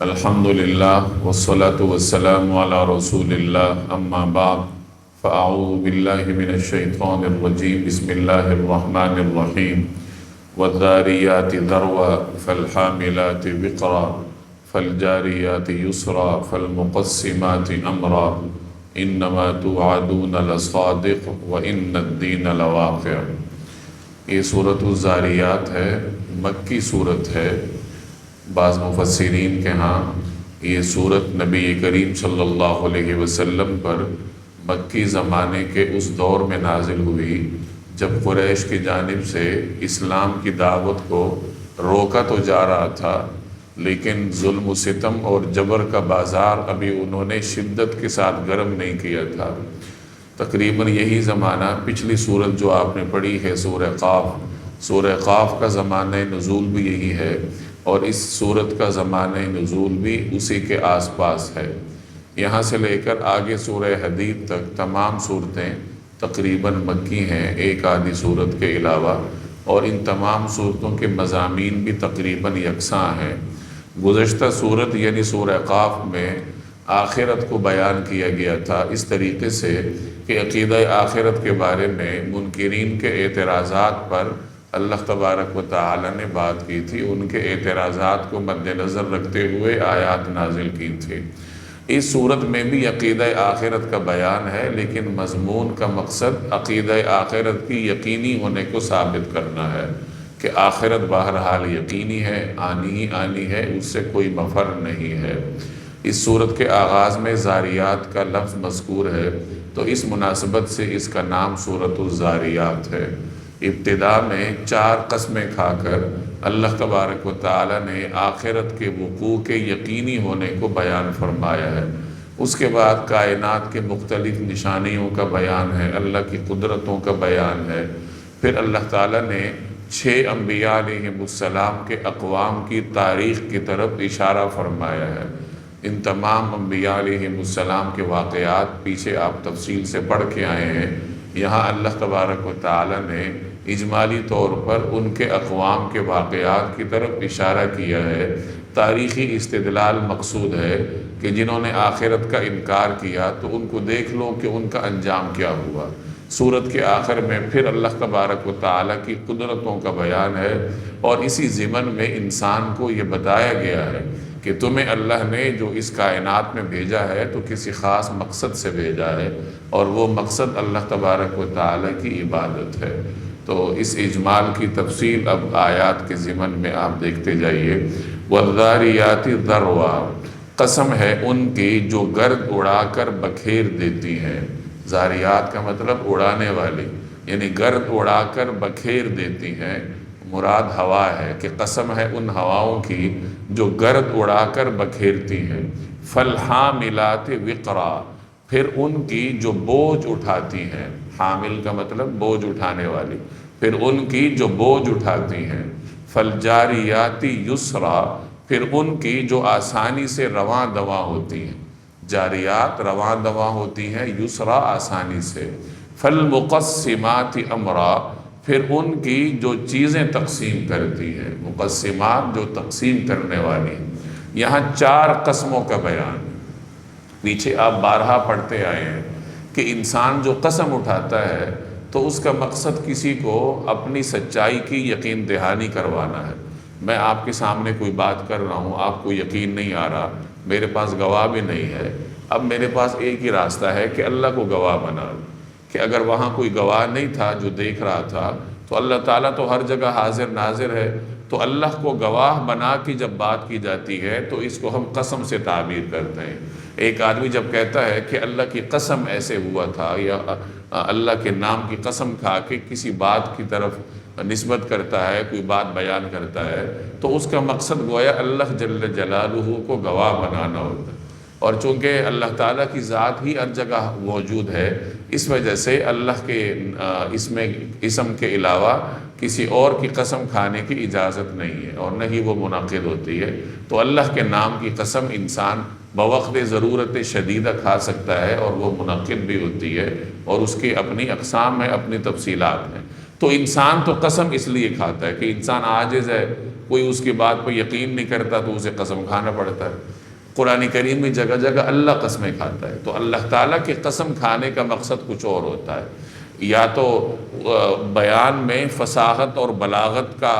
الحمد للہ والصلاة والسلام علی رسول اللہ اما بعد فاعوذ باللہ من الشیطان الرجیم بسم اللہ الرحمن الرحیم والذاریات ذروا فالحاملات وقرا فالجاریات یسرا فالمقسمات امرا انما توعدون لصادق وان الدین لواقع۔ یہ سورۃ الذاریات ہے، مکی سورت ہے۔ بعض مفسرین کے ہاں یہ سورت نبی کریم صلی اللہ علیہ وسلم پر مکی زمانے کے اس دور میں نازل ہوئی جب قریش کی جانب سے اسلام کی دعوت کو روکا تو جا رہا تھا، لیکن ظلم و ستم اور جبر کا بازار ابھی انہوں نے شدت کے ساتھ گرم نہیں کیا تھا۔ تقریباً یہی زمانہ پچھلی سورت جو آپ نے پڑھی ہے سورہ قاف کا زمانہ نزول بھی یہی ہے، اور اس سورت کا زمانہ نزول بھی اسی کے آس پاس ہے۔ یہاں سے لے کر آگے سورہ حدید تک تمام صورتیں تقریباً مکی ہیں، ایک آدھی صورت کے علاوہ، اور ان تمام صورتوں کے مضامین بھی تقریباً یکساں ہیں۔ گزشتہ صورت یعنی سورہ قاف میں آخرت کو بیان کیا گیا تھا اس طریقے سے کہ عقیدہ آخرت کے بارے میں منکرین کے اعتراضات پر اللہ تبارک و تعالی نے بات کی تھی، ان کے اعتراضات کو مد نظر رکھتے ہوئے آیات نازل کی تھی۔ اس صورت میں بھی عقیدہ آخرت کا بیان ہے، لیکن مضمون کا مقصد عقیدہ آخرت کی یقینی ہونے کو ثابت کرنا ہے کہ آخرت بہرحال یقینی ہے، آنی ہی آنی ہے، اس سے کوئی مفر نہیں ہے۔ اس صورت کے آغاز میں ذاریات کا لفظ مذکور ہے، تو اس مناسبت سے اس کا نام سورۃ الذاریات ہے۔ ابتدا میں 4 قسمیں کھا کر اللہ تبارک و تعالی نے آخرت کے وقوع کے یقینی ہونے کو بیان فرمایا ہے۔ اس کے بعد کائنات کے مختلف نشانیوں کا بیان ہے، اللہ کی قدرتوں کا بیان ہے۔ پھر اللہ تعالی نے 6 انبیاء علیہم السلام کے اقوام کی تاریخ کی طرف اشارہ فرمایا ہے۔ ان تمام انبیاء علیہم السلام کے واقعات پیچھے آپ تفصیل سے پڑھ کے آئے ہیں۔ یہاں اللہ تبارک و تعالی نے اجمالی طور پر ان کے اقوام کے واقعات کی طرف اشارہ کیا ہے۔ تاریخی استدلال مقصود ہے کہ جنہوں نے آخرت کا انکار کیا تو ان کو دیکھ لو کہ ان کا انجام کیا ہوا۔ سورت کے آخر میں پھر اللہ تبارک و تعالی کی قدرتوں کا بیان ہے، اور اسی ضمن میں انسان کو یہ بتایا گیا ہے کہ تمہیں اللہ نے جو اس کائنات میں بھیجا ہے تو کسی خاص مقصد سے بھیجا ہے، اور وہ مقصد اللہ تبارک و تعالی کی عبادت ہے۔ تو اس اجمال کی تفصیل اب آیات کے ضمن میں آپ دیکھتے جائیے۔ والذاریات ذروا، قسم ہے ان کی جو گرد اڑا کر بکھیر دیتی ہیں۔ ذاریات کا مطلب اڑانے والی، یعنی گرد اڑا کر بکھیر دیتی ہیں۔ مراد ہوا ہے کہ قسم ہے ان ہواؤں کی جو گرد اڑا کر بکھیرتی ہیں۔ فالحاملات وقرا، پھر ان کی جو بوجھ اٹھاتی ہیں۔ حامل کا مطلب بوجھ اٹھانے والی، پھر ان کی جو بوجھ اٹھاتی ہیں۔ فالجاریات یسرا، پھر ان کی جو آسانی سے رواں دواں ہوتی ہیں۔ جاریات رواں دواں ہوتی ہیں، یسرا آسانی سے۔ فالمقسمات امرا، پھر ان کی جو چیزیں تقسیم کرتی ہیں۔ مقسمات جو تقسیم کرنے والی ہیں۔ یہاں 4 قسموں کا بیان ہے۔ پیچھے آپ بارہا پڑھتے آئے ہیں کہ انسان جو قسم اٹھاتا ہے تو اس کا مقصد کسی کو اپنی سچائی کی یقین دہانی کروانا ہے۔ میں آپ کے سامنے کوئی بات کر رہا ہوں، آپ کو یقین نہیں آ رہا، میرے پاس گواہ بھی نہیں ہے، اب میرے پاس ایک ہی راستہ ہے کہ اللہ کو گواہ بنا لوں، کہ اگر وہاں کوئی گواہ نہیں تھا جو دیکھ رہا تھا تو اللہ تعالیٰ تو ہر جگہ حاضر ناظر ہے، تو اللہ کو گواہ بنا کے جب بات کی جاتی ہے تو اس کو ہم قسم سے تعبیر کرتے ہیں۔ ایک آدمی جب کہتا ہے کہ اللہ کی قسم ایسے ہوا تھا، یا اللہ کے نام کی قسم کھا کے کسی بات کی طرف نسبت کرتا ہے، کوئی بات بیان کرتا ہے، تو اس کا مقصد گویا اللہ جل جلالہ کو گواہ بنانا ہوتا ہے۔ اور چونکہ اللہ تعالیٰ کی ذات ہی ہر جگہ موجود ہے، اس وجہ سے اللہ کے اسم کے علاوہ کسی اور کی قسم کھانے کی اجازت نہیں ہے، اور نہ ہی وہ منعقد ہوتی ہے۔ تو اللہ کے نام کی قسم انسان بوقت ضرورت شدیدہ کھا سکتا ہے، اور وہ منعقد بھی ہوتی ہے، اور اس کی اپنی اقسام ہیں، اپنی تفصیلات ہیں۔ تو انسان تو قسم اس لیے کھاتا ہے کہ انسان عاجز ہے، کوئی اس کی بات پہ یقین نہیں کرتا تو اسے قسم کھانا پڑتا ہے۔ قرآن کریم میں جگہ جگہ اللہ قسمیں کھاتا ہے، تو اللہ تعالیٰ کے قسم کھانے کا مقصد کچھ اور ہوتا ہے، یا تو بیان میں فصاحت اور بلاغت کا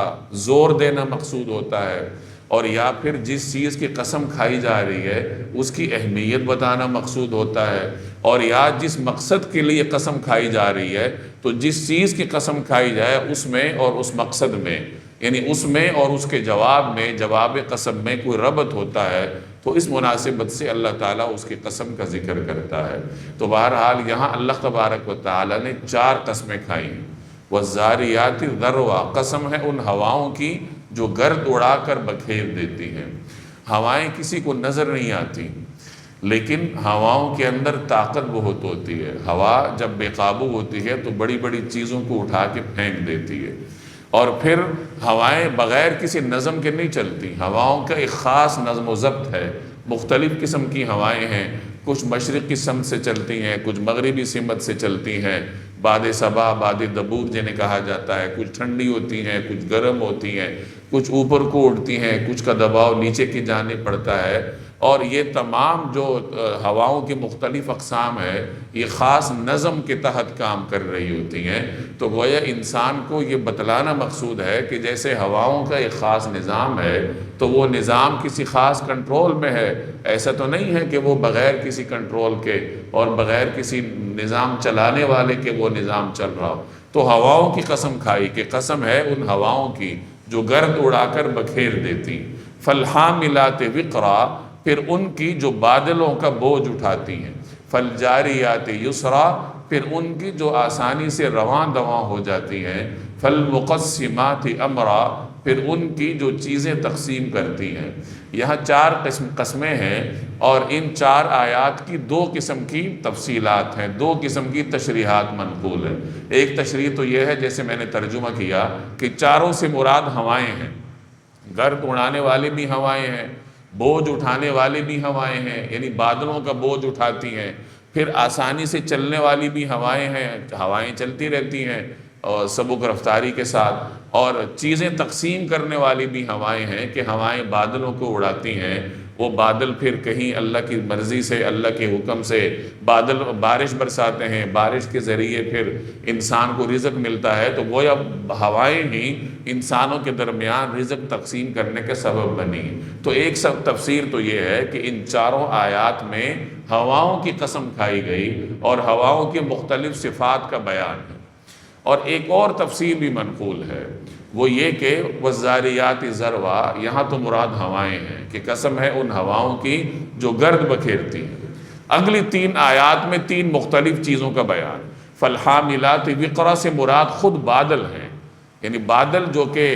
زور دینا مقصود ہوتا ہے، اور یا پھر جس چیز کی قسم کھائی جا رہی ہے اس کی اہمیت بتانا مقصود ہوتا ہے، اور یا جس مقصد کے لیے قسم کھائی جا رہی ہے تو جس چیز کی قسم کھائی جائے اس میں اور اس مقصد میں، یعنی اس میں اور اس کے جواب میں، جواب قسم میں کوئی ربط ہوتا ہے، تو اس مناسبت سے اللہ تعالیٰ اس کی قسم کا ذکر کرتا ہے۔ تو بہرحال یہاں اللہ تبارک و تعالیٰ نے 4 قسمیں کھائی ہیں۔ وَالزَّارِيَاتِ ذَرْوًا، قسم ہے ان ہواؤں کی جو گرد اڑا کر بکھیر دیتی ہیں۔ ہوائیں کسی کو نظر نہیں آتی، لیکن ہواؤں کے اندر طاقت بہت ہوتی ہے۔ ہوا جب بے قابو ہوتی ہے تو بڑی بڑی چیزوں کو اٹھا کے پھینک دیتی ہے، اور پھر ہوائیں بغیر کسی نظم کے نہیں چلتی۔ ہواؤں کا ایک خاص نظم و ضبط ہے، مختلف قسم کی ہوائیں ہیں، کچھ مشرق کی سمت سے چلتی ہیں، کچھ مغربی سمت سے چلتی ہیں، باد صبا، باد دبور جنہیں کہا جاتا ہے، کچھ ٹھنڈی ہوتی ہیں، کچھ گرم ہوتی ہیں، کچھ اوپر کو اڑتی ہیں، کچھ کا دباؤ نیچے کی جانب پڑتا ہے، اور یہ تمام جو ہواؤں کی مختلف اقسام ہے یہ خاص نظم کے تحت کام کر رہی ہوتی ہیں۔ تو گویا انسان کو یہ بتلانا مقصود ہے کہ جیسے ہواؤں کا ایک خاص نظام ہے تو وہ نظام کسی خاص کنٹرول میں ہے، ایسا تو نہیں ہے کہ وہ بغیر کسی کنٹرول کے اور بغیر کسی نظام چلانے والے کے وہ نظام چل رہا ہو۔ تو ہواؤں کی قسم کھائی کہ قسم ہے ان ہواؤں کی جو گرد اڑا کر بکھیر دیتی۔ فالحاملات وقرا، پھر ان کی جو بادلوں کا بوجھ اٹھاتی ہیں۔ فالجاریات یسرا، پھر ان کی جو آسانی سے رواں دواں ہو جاتی ہیں۔ فالمقسمات امرا، پھر ان کی جو چیزیں تقسیم کرتی ہیں۔ یہاں 4 قسمیں ہیں، اور ان 4 آیات کی 2 قسم کی تفصیلات ہیں، 2 قسم کی تشریحات منقول ہیں۔ ایک تشریح تو یہ ہے جیسے میں نے ترجمہ کیا کہ چاروں سے مراد ہوائیں ہیں، گرد اڑانے والی بھی ہوائیں ہیں، بوجھ اٹھانے والی بھی ہوائیں ہیں، یعنی بادلوں کا بوجھ اٹھاتی ہیں، پھر آسانی سے چلنے والی بھی ہوائیں ہیں، ہوائیں چلتی رہتی ہیں اور سبک رفتاری کے ساتھ، اور چیزیں تقسیم کرنے والی بھی ہوائیں ہیں کہ ہوائیں بادلوں کو اڑاتی ہیں، وہ بادل پھر کہیں اللہ کی مرضی سے، اللہ کے حکم سے بادل بارش برساتے ہیں، بارش کے ذریعے پھر انسان کو رزق ملتا ہے۔ تو گویا ہوائیں ہی انسانوں کے درمیان رزق تقسیم کرنے کے سبب بنی۔ تو ایک تفسیر تو یہ ہے کہ ان 4 آیات میں ہواؤں کی قسم کھائی گئی اور ہواؤں کی مختلف صفات کا بیان ہے۔ اور ایک اور تفسیر بھی منقول ہے، وہ یہ کہ وَالزَّارِيَاتِ ذَرْوًا، یہاں تو مراد ہوائیں ہیں کہ قسم ہے ان ہواؤں کی جو گرد بکھیرتی ہیں۔ اگلی 3 آیات میں 3 مختلف چیزوں کا بیان۔ فالحاملات وقرا سے مراد خود بادل ہیں، یعنی بادل جو کہ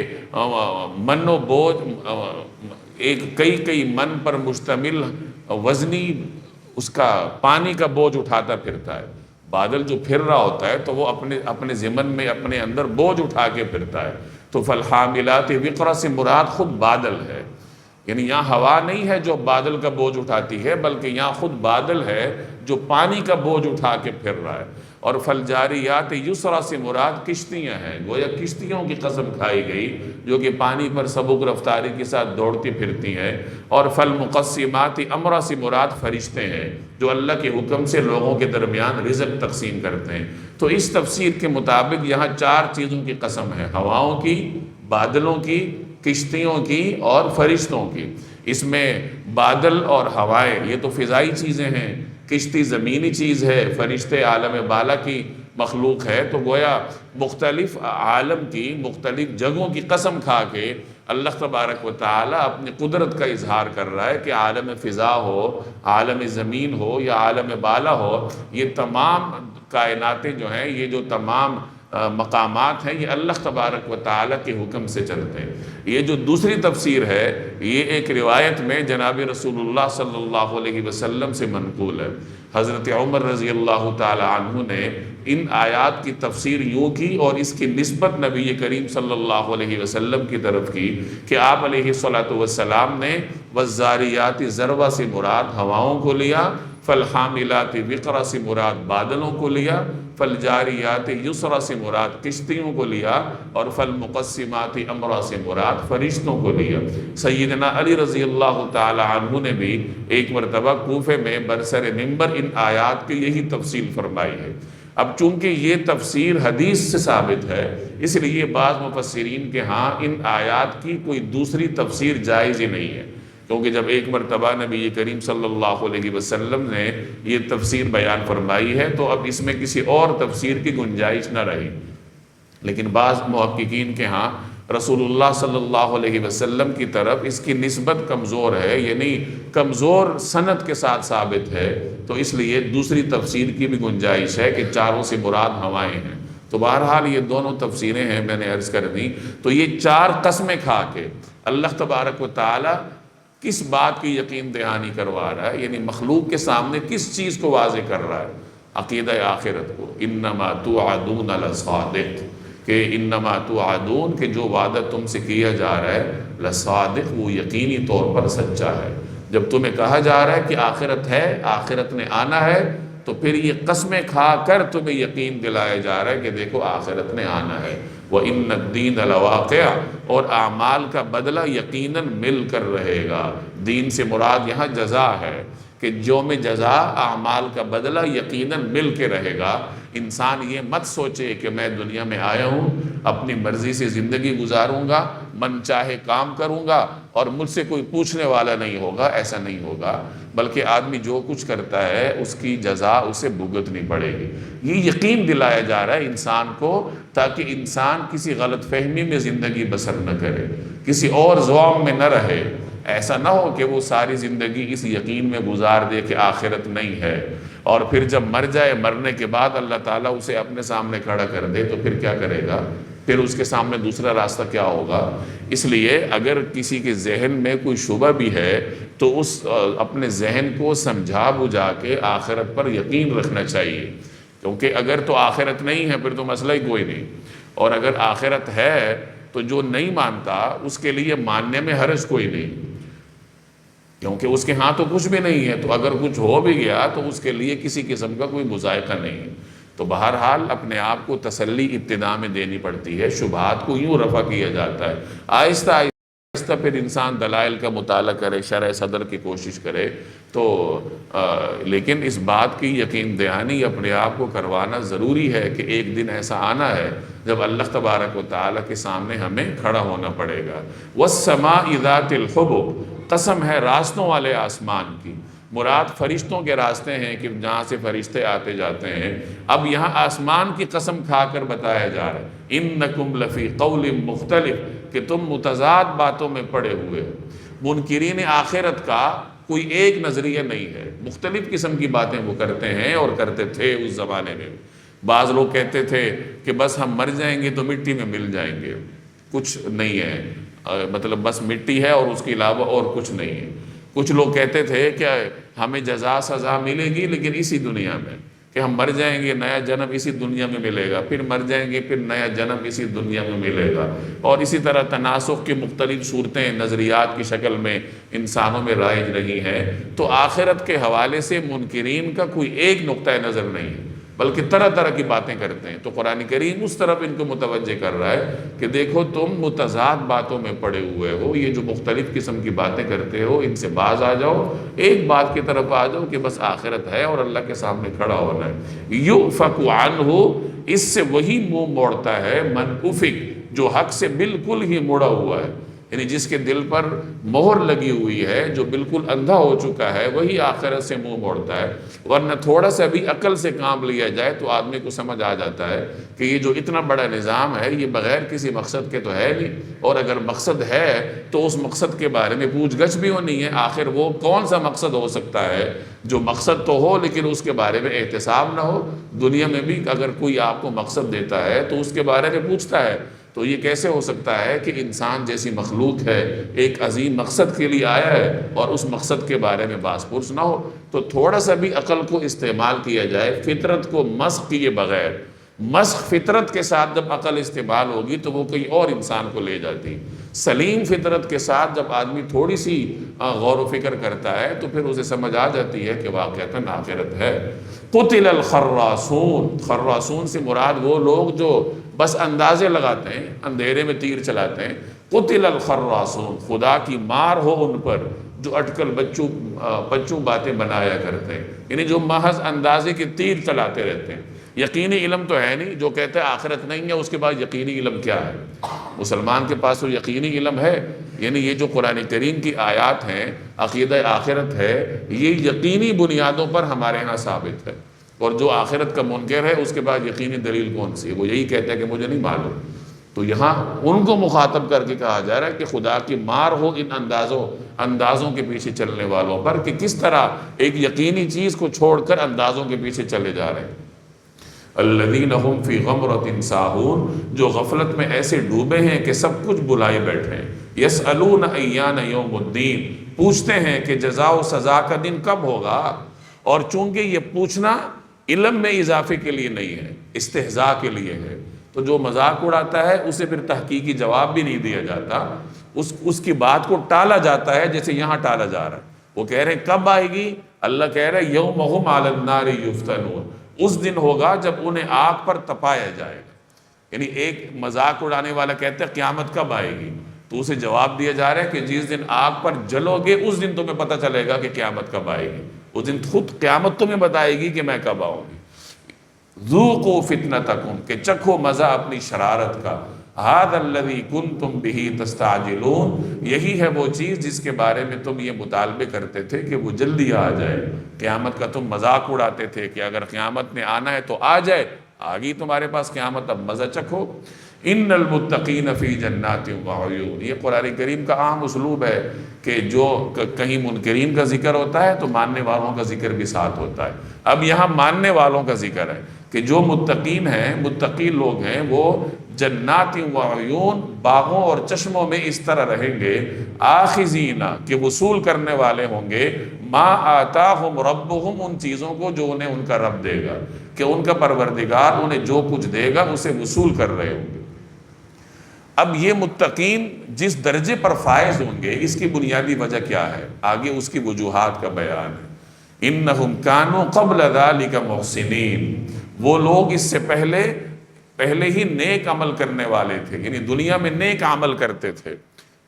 من و بوجھ، کئی من پر مشتمل وزنی اس کا پانی کا بوجھ اٹھاتا پھرتا ہے۔ بادل جو پھر رہا ہوتا ہے تو وہ اپنے ضمن میں اپنے اندر بوجھ اٹھا کے پھرتا ہے۔ تو فالحاملات وقرا سے مراد خود بادل ہے، یعنی یہاں ہوا نہیں ہے جو بادل کا بوجھ اٹھاتی ہے، بلکہ یہاں خود بادل ہے جو پانی کا بوجھ اٹھا کے پھر رہا ہے۔ اور فالجاریات یسرا سے مراد کشتیاں ہیں، گویا کشتیوں کی قسم کھائی گئی جو کہ پانی پر سبک رفتاری کے ساتھ دوڑتی پھرتی ہیں۔ اور فالمقسمات امرا سے مراد فرشتے ہیں جو اللہ کے حکم سے لوگوں کے درمیان رزق تقسیم کرتے ہیں۔ تو اس تفسیر کے مطابق یہاں 4 چیزوں کی قسم ہے، ہواؤں کی، بادلوں کی، کشتیوں کی اور فرشتوں کی۔ اس میں بادل اور ہوائیں یہ تو فضائی چیزیں ہیں، کشتی زمینی چیز ہے، فرشتے عالم بالا کی مخلوق ہے۔ تو گویا مختلف عالم کی مختلف جگہوں کی قسم کھا کے اللہ تبارک و تعالیٰ اپنی قدرت کا اظہار کر رہا ہے کہ عالم فضا ہو، عالم زمین ہو یا عالم بالا ہو، یہ تمام کائناتیں جو ہیں، یہ جو تمام مقامات ہیں، یہ اللہ تبارک و تعالیٰ کے حکم سے چلتے ہیں۔ یہ جو دوسری تفسیر ہے یہ ایک روایت میں جناب رسول اللہ صلی اللہ علیہ وسلم سے منقول ہے۔ حضرت عمر رضی اللہ تعالی عنہ نے ان آیات کی تفسیر یوں کی اور اس کی نسبت نبی کریم صلی اللہ علیہ وسلم کی طرف کی کہ آپ علیہ السلام نے وَالزَّارِيَاتِ ذَرْوًا سے مراد ہواؤں کو لیا، فالحاملات وقرا سے مراد بادلوں کو لیا، فالجاریات یسرا سے مراد کشتیوں کو لیا، اور فالمقسمات امرا سے مراد فرشتوں کو لیا۔ سیدنا علی رضی اللہ تعالی عنہ نے بھی ایک مرتبہ کوفے میں برسر منبر ان آیات کی یہی تفصیل فرمائی ہے۔ اب چونکہ یہ تفسیر حدیث سے ثابت ہے، اس لیے بعض مفسرین کے ہاں ان آیات کی کوئی دوسری تفسیر جائز ہی نہیں ہے، کیونکہ جب ایک مرتبہ نبی کریم صلی اللہ علیہ وسلم نے یہ تفسیر بیان فرمائی ہے تو اب اس میں کسی اور تفسیر کی گنجائش نہ رہی۔ لیکن بعض محققین کے ہاں رسول اللہ صلی اللہ علیہ وسلم کی طرف اس کی نسبت کمزور ہے، یعنی کمزور سند کے ساتھ ثابت ہے، تو اس لیے دوسری تفسیر کی بھی گنجائش ہے کہ چاروں سے مراد ہوائیں ہیں۔ تو بہرحال یہ دونوں تفسیریں ہیں، میں نے عرض کر دی۔ تو یہ چار قسمیں کھا کے اللہ تبارک و تعالی کس بات کی یقین دہانی کروا رہا ہے، یعنی مخلوق کے سامنے کس چیز کو واضح کر رہا ہے؟ عقیدہ آخرت کو، انما توعدون لصادق، کہ انما توعدون، کہ جو وعدہ تم سے کیا جا رہا ہے، لصادق، وہ یقینی طور پر سچا ہے۔ جب تمہیں کہا جا رہا ہے کہ آخرت ہے، آخرت نے آنا ہے، تو پھر یہ قسمیں کھا کر تمہیں یقین دلایا جا رہا ہے کہ دیکھو آخرت نے آنا ہے۔ وَإِنَّ الدِّينَ لَوَاقِعٌ، اور اعمال کا بدلہ یقیناً مل کر رہے گا۔ دین سے مراد یہاں جزا ہے، کہ یوم جزا اعمال کا بدلہ یقیناً مل کے رہے گا۔ انسان یہ مت سوچے کہ میں دنیا میں آیا ہوں، اپنی مرضی سے زندگی گزاروں گا، من چاہے کام کروں گا اور مجھ سے کوئی پوچھنے والا نہیں ہوگا، ایسا نہیں ہوگا، بلکہ آدمی جو کچھ کرتا ہے اس کی جزا اسے بھگتنی پڑے گی۔ یہ یقین دلایا جا رہا ہے انسان کو، تاکہ انسان کسی غلط فہمی میں زندگی بسر نہ کرے، کسی اور ذوق میں نہ رہے۔ ایسا نہ ہو کہ وہ ساری زندگی اس یقین میں گزار دے کہ آخرت نہیں ہے، اور پھر جب مر جائے، مرنے کے بعد اللہ تعالیٰ اسے اپنے سامنے کھڑا کر دے تو پھر کیا کرے گا؟ پھر اس کے سامنے دوسرا راستہ کیا ہوگا؟ اس لیے اگر کسی کے ذہن میں کوئی شبہ بھی ہے تو اس اپنے ذہن کو سمجھا بجھا کے آخرت پر یقین رکھنا چاہیے، کیونکہ اگر تو آخرت نہیں ہے پھر تو مسئلہ ہی کوئی نہیں، اور اگر آخرت ہے تو جو نہیں مانتا اس کے لیے ماننے میں حرج کوئی نہیں، کیونکہ اس کے ہاں تو کچھ بھی نہیں ہے، تو اگر کچھ ہو بھی گیا تو اس کے لیے کسی قسم کا کوئی مذائقہ نہیں ہے۔ تو بہرحال اپنے آپ کو تسلی ابتدا میں دینی پڑتی ہے، شبہات کو یوں رفع کیا جاتا ہے، آہستہ آہستہ پھر انسان دلائل کا مطالعہ کرے، شرح صدر کی کوشش کرے، تو لیکن اس بات کی یقین دہانی اپنے آپ کو کروانا ضروری ہے کہ ایک دن ایسا آنا ہے جب اللہ تبارک و تعالیٰ کے سامنے ہمیں کھڑا ہونا پڑے گا۔ وَالسَّمَاءِ ذَاتِ الْحُبُقِ، قسم ہے راستوں والے آسمان کی، مراد فرشتوں کے راستے ہیں کہ جہاں سے فرشتے آتے جاتے ہیں۔ اب یہاں آسمان کی قسم کھا کر بتایا جا رہا ہے، اِنَّكُمْ لَفِي قَوْلٍ مُخْتَلِفٍ، کہ تم متضاد باتوں میں پڑے ہوئے ہو۔ منکرین آخرت کا کوئی ایک نظریہ نہیں ہے، مختلف قسم کی باتیں وہ کرتے ہیں اور کرتے تھے اس زمانے میں۔ بعض لوگ کہتے تھے کہ بس ہم مر جائیں گے تو مٹی میں مل جائیں گے، کچھ نہیں ہے، مطلب بس مٹی ہے اور اس کے علاوہ اور کچھ نہیں ہے۔ کچھ لوگ کہتے تھے کہ ہمیں جزا سزا ملے گی لیکن اسی دنیا میں، کہ ہم مر جائیں گے، نیا جنم اسی دنیا میں ملے گا، پھر مر جائیں گے، پھر نیا جنم اسی دنیا میں ملے گا، اور اسی طرح تناسخ کی مختلف صورتیں نظریات کی شکل میں انسانوں میں رائج رہی ہیں۔ تو آخرت کے حوالے سے منکرین کا کوئی ایک نقطہ نظر نہیں ہے، بلکہ طرح طرح کی باتیں کرتے ہیں۔ تو قرآن کریم اس طرف ان کو متوجہ کر رہا ہے کہ دیکھو تم متضاد باتوں میں پڑے ہوئے ہو، یہ جو مختلف قسم کی باتیں کرتے ہو ان سے باز آ جاؤ، ایک بات کی طرف آ جاؤ کہ بس آخرت ہے اور اللہ کے سامنے کھڑا ہونا ہے۔ یؤفک عنہ، اس سے وہی منہ موڑتا ہے، من افک، جو حق سے بالکل ہی مڑا ہوا ہے، یعنی جس کے دل پر مہر لگی ہوئی ہے، جو بالکل اندھا ہو چکا ہے، وہی آخرت سے منہ موڑتا ہے۔ ورنہ تھوڑا سا بھی عقل سے کام لیا جائے تو آدمی کو سمجھ آ جاتا ہے کہ یہ جو اتنا بڑا نظام ہے یہ بغیر کسی مقصد کے تو ہے نہیں، اور اگر مقصد ہے تو اس مقصد کے بارے میں پوچھ گچھ بھی ہونی ہے۔ آخر وہ کون سا مقصد ہو سکتا ہے جو مقصد تو ہو لیکن اس کے بارے میں احتساب نہ ہو؟ دنیا میں بھی اگر کوئی آپ کو مقصد دیتا ہے تو اس کے بارے میں پوچھتا ہے، تو یہ کیسے ہو سکتا ہے کہ انسان جیسی مخلوق ہے ایک عظیم مقصد کے لیے آیا ہے اور اس مقصد کے بارے میں باس پرس نہ ہو؟ تو تھوڑا سا بھی عقل کو استعمال کیا جائے، فطرت کو مسخ کیے بغیر، مسخ فطرت کے ساتھ جب عقل استعمال ہوگی تو وہ کہیں اور انسان کو لے جاتی۔ سلیم فطرت کے ساتھ جب آدمی تھوڑی سی غور و فکر کرتا ہے تو پھر اسے سمجھ آ جاتی ہے کہ واقعتاً آخرت ہے۔ قتل الخراصون، خراصون سے مراد وہ لوگ جو بس اندازے لگاتے ہیں، اندھیرے میں تیر چلاتے ہیں۔ قتل الخراصون، خدا کی مار ہو ان پر جو اٹکل بچوں باتیں بنایا کرتے ہیں، یعنی جو محض اندازے کے تیر چلاتے رہتے ہیں۔ یقینی علم تو ہے نہیں، جو کہتے ہیں آخرت نہیں ہے اس کے بعد یقینی علم کیا ہے؟ مسلمان کے پاس تو یقینی علم ہے، یعنی یہ جو قرآن کریم کی آیات ہیں، عقیدہ آخرت ہے، یہ یقینی بنیادوں پر ہمارے ہاں ثابت ہے۔ اور جو آخرت کا منکر ہے اس کے بعد یقینی دلیل کون سی ہے؟ وہ یہی کہتا ہے کہ مجھے نہیں معلوم۔ تو یہاں ان کو مخاطب کر کے کہا جا رہا ہے کہ خدا کی مار ہو ان اندازوں کے پیچھے چلنے والوں پر، کہ کس طرح ایک یقینی چیز کو چھوڑ کر اندازوں کے پیچھے چلے جا رہے ہیں۔ الذین هم فی غمرۃ ساہون، جو غفلت میں ایسے ڈوبے ہیں کہ سب کچھ بلائے بیٹھے ہیں۔ یسألون ایان یوم الدین، پوچھتے ہیں کہ جزا و سزا کا دن کب ہوگا، اور چونکہ یہ پوچھنا علم میں اضافے کے لیے نہیں ہے، استہزاء کے لیے ہے، تو جو مذاق اڑاتا ہے اسے پھر تحقیقی جواب بھی نہیں دیا جاتا، اس کی بات کو ٹالا جاتا ہے، جیسے یہاں ٹالا جا رہا ہے۔ وہ کہہ رہے ہیں کب آئے گی، اللہ کہہ رہے ہیں یومہم علی النار یفتنون، اس دن ہوگا جب انہیں آگ پر تپایا جائے گا۔ یعنی ایک مذاق اڑانے والا کہتا ہے قیامت کب آئے گی، تو اسے جواب دیا جا رہا ہے کہ جس دن آگ پر جلو گے اس دن تمہیں پتہ چلے گا کہ قیامت کب آئے گی، اس دن خود قیامت تمہیں بتائے گی کہ میں کب آؤں گی۔ ذوقوا فتنتکم، کہ چکھو مزہ اپنی شرارت کا۔ ھذا الذی کنتم بہ تستعجلون، یہی ہے وہ چیز جس کے بارے میں تم یہ مطالبے کرتے تھے کہ وہ جلدی آ جائے۔ قیامت کا تم مذاق اڑاتے تھے کہ اگر قیامت نے آنا ہے تو آ جائے، آ گئی تمہارے پاس قیامت، اب مزہ چکھو۔ ان المتقین فی جنات وعیون، یہ قرآن کریم کا عام اسلوب ہے کہ جو کہیں منکرین کا ذکر ہوتا ہے تو ماننے والوں کا ذکر بھی ساتھ ہوتا ہے۔ اب یہاں ماننے والوں کا ذکر ہے کہ جو متقین ہیں، متقی لوگ ہیں، وہ جنات وعیون، باغوں اور چشموں میں اس طرح رہیں گے، آخذین، کہ وصول کرنے والے ہوں گے، ما آتاہم ربہم، ان چیزوں کو جو انہیں ان کا رب دے گا، کہ ان کا پروردگار انہیں جو کچھ دے گا اسے وصول کر رہے ہوں گے۔ اب یہ متقین جس درجے پر فائز ہوں گے، اس کی بنیادی وجہ کیا ہے؟ آگے اس کی وجوہات کا بیان ہے۔ انہم کانوا قبل ذلک محسنین، وہ لوگ اس سے پہلے ہی نیک عمل کرنے والے تھے، یعنی دنیا میں نیک عمل کرتے تھے،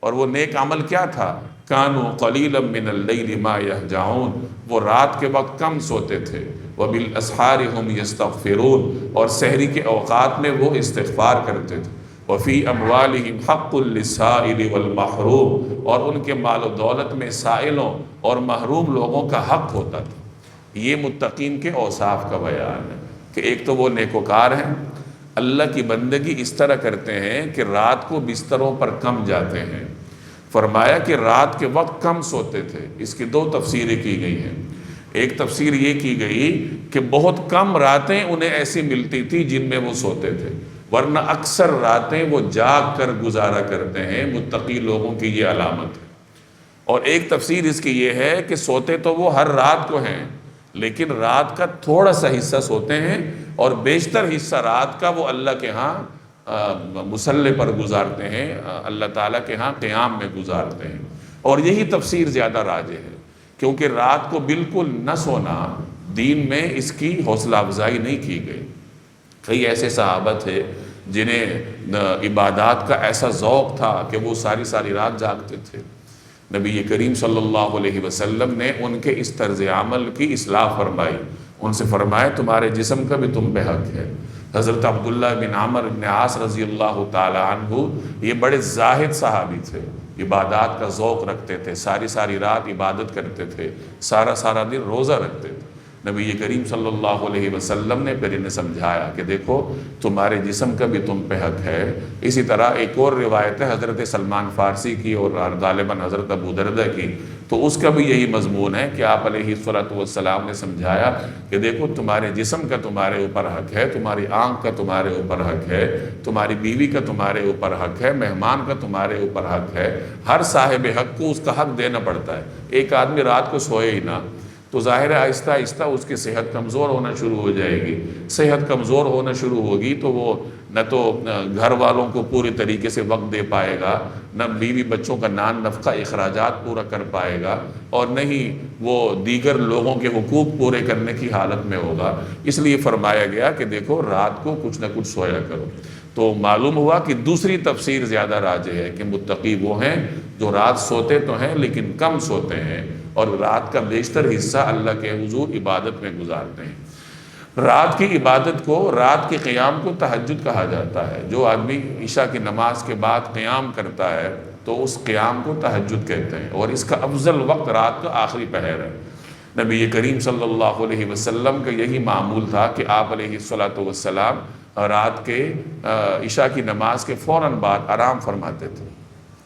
اور وہ نیک عمل کیا تھا؟ کانوا قلیلا من اللیل ما یہجعون، وہ رات کے وقت کم سوتے تھے، وبالاسحار هم یستغفرون، اور سحری کے اوقات میں وہ استغفار کرتے تھے، وفی اموالہم حق للسائل والمحروم، اور ان کے مال و دولت میں سائلوں اور محروم لوگوں کا حق ہوتا تھا۔ یہ متقین کے اوصاف کا بیان ہے کہ ایک تو وہ نیکوکار ہیں، اللہ کی بندگی اس طرح کرتے ہیں کہ رات کو بستروں پر کم جاتے ہیں۔ فرمایا کہ رات کے وقت کم سوتے تھے، اس کی دو تفسیریں کی گئی ہیں۔ ایک تفسیر یہ کی گئی کہ بہت کم راتیں انہیں ایسی ملتی تھی جن میں وہ سوتے تھے، ورنہ اکثر راتیں وہ جاگ کر گزارا کرتے ہیں۔ متقی لوگوں کی یہ علامت ہے۔ اور ایک تفسیر اس کی یہ ہے کہ سوتے تو وہ ہر رات کو ہیں، لیکن رات کا تھوڑا سا حصہ سوتے ہیں، اور بیشتر حصہ رات کا وہ اللہ کے ہاں مصلی پر گزارتے ہیں، اللہ تعالیٰ کے ہاں قیام میں گزارتے ہیں۔ اور یہی تفسیر زیادہ راجح ہے، کیونکہ رات کو بالکل نہ سونا دین میں اس کی حوصلہ افزائی نہیں کی گئی۔ کئی ایسے صحابہ تھے جنہیں عبادات کا ایسا ذوق تھا کہ وہ ساری ساری رات جاگتے تھے۔ نبی کریم صلی اللہ علیہ وسلم نے ان کے اس طرز عمل کی اصلاح فرمائی، ان سے فرمایا تمہارے جسم کا بھی تم پہ حق ہے۔ حضرت عبداللہ بن عمر بن عاص رضی اللہ تعالی عنہ، یہ بڑے زاہد صحابی تھے، عبادات کا ذوق رکھتے تھے، ساری ساری رات عبادت کرتے تھے، سارا دن روزہ رکھتے تھے۔ نبی کریم صلی اللہ علیہ وسلم نے پھر انہیں سمجھایا کہ دیکھو تمہارے جسم کا بھی تم پہ حق ہے۔ اسی طرح ایک اور روایت ہے حضرت سلمان فارسی کی اور غالباً حضرت ابو دردہ کی، تو اس کا بھی یہی مضمون ہے کہ آپ علیہ الصلوۃ والسلام نے سمجھایا کہ دیکھو تمہارے جسم کا تمہارے اوپر حق ہے، تمہاری آنکھ کا تمہارے اوپر حق ہے، تمہاری بیوی کا تمہارے اوپر حق ہے، مہمان کا تمہارے اوپر حق ہے۔ ہر صاحب حق کو اس کا حق دینا پڑتا ہے۔ ایک آدمی رات کو سوئے ہی نہ تو ظاہر ہے آہستہ آہستہ اس کی صحت کمزور ہونا شروع ہو جائے گی۔ صحت کمزور ہونا شروع ہوگی تو وہ نہ تو گھر والوں کو پورے طریقے سے وقت دے پائے گا، نہ بیوی بچوں کا نان نفقہ اخراجات پورا کر پائے گا، اور نہ ہی وہ دیگر لوگوں کے حقوق پورے کرنے کی حالت میں ہوگا۔ اس لیے فرمایا گیا کہ دیکھو رات کو کچھ نہ کچھ سویا کرو۔ تو معلوم ہوا کہ دوسری تفسیر زیادہ راجح ہے کہ متقی وہ ہیں جو رات سوتے تو ہیں لیکن کم سوتے ہیں، اور رات کا بیشتر حصہ اللہ کے حضور عبادت میں گزارتے ہیں۔ رات کی عبادت کو، رات کے قیام کو تہجد کہا جاتا ہے۔ جو آدمی عشاء کی نماز کے بعد قیام کرتا ہے تو اس قیام کو تہجد کہتے ہیں، اور اس کا افضل وقت رات کا آخری پہر ہے۔ نبی کریم صلی اللہ علیہ وسلم کا یہی معمول تھا کہ آپ علیہ الصلاۃ والسلام رات کے عشاء کی نماز کے فوراً بعد آرام فرماتے تھے،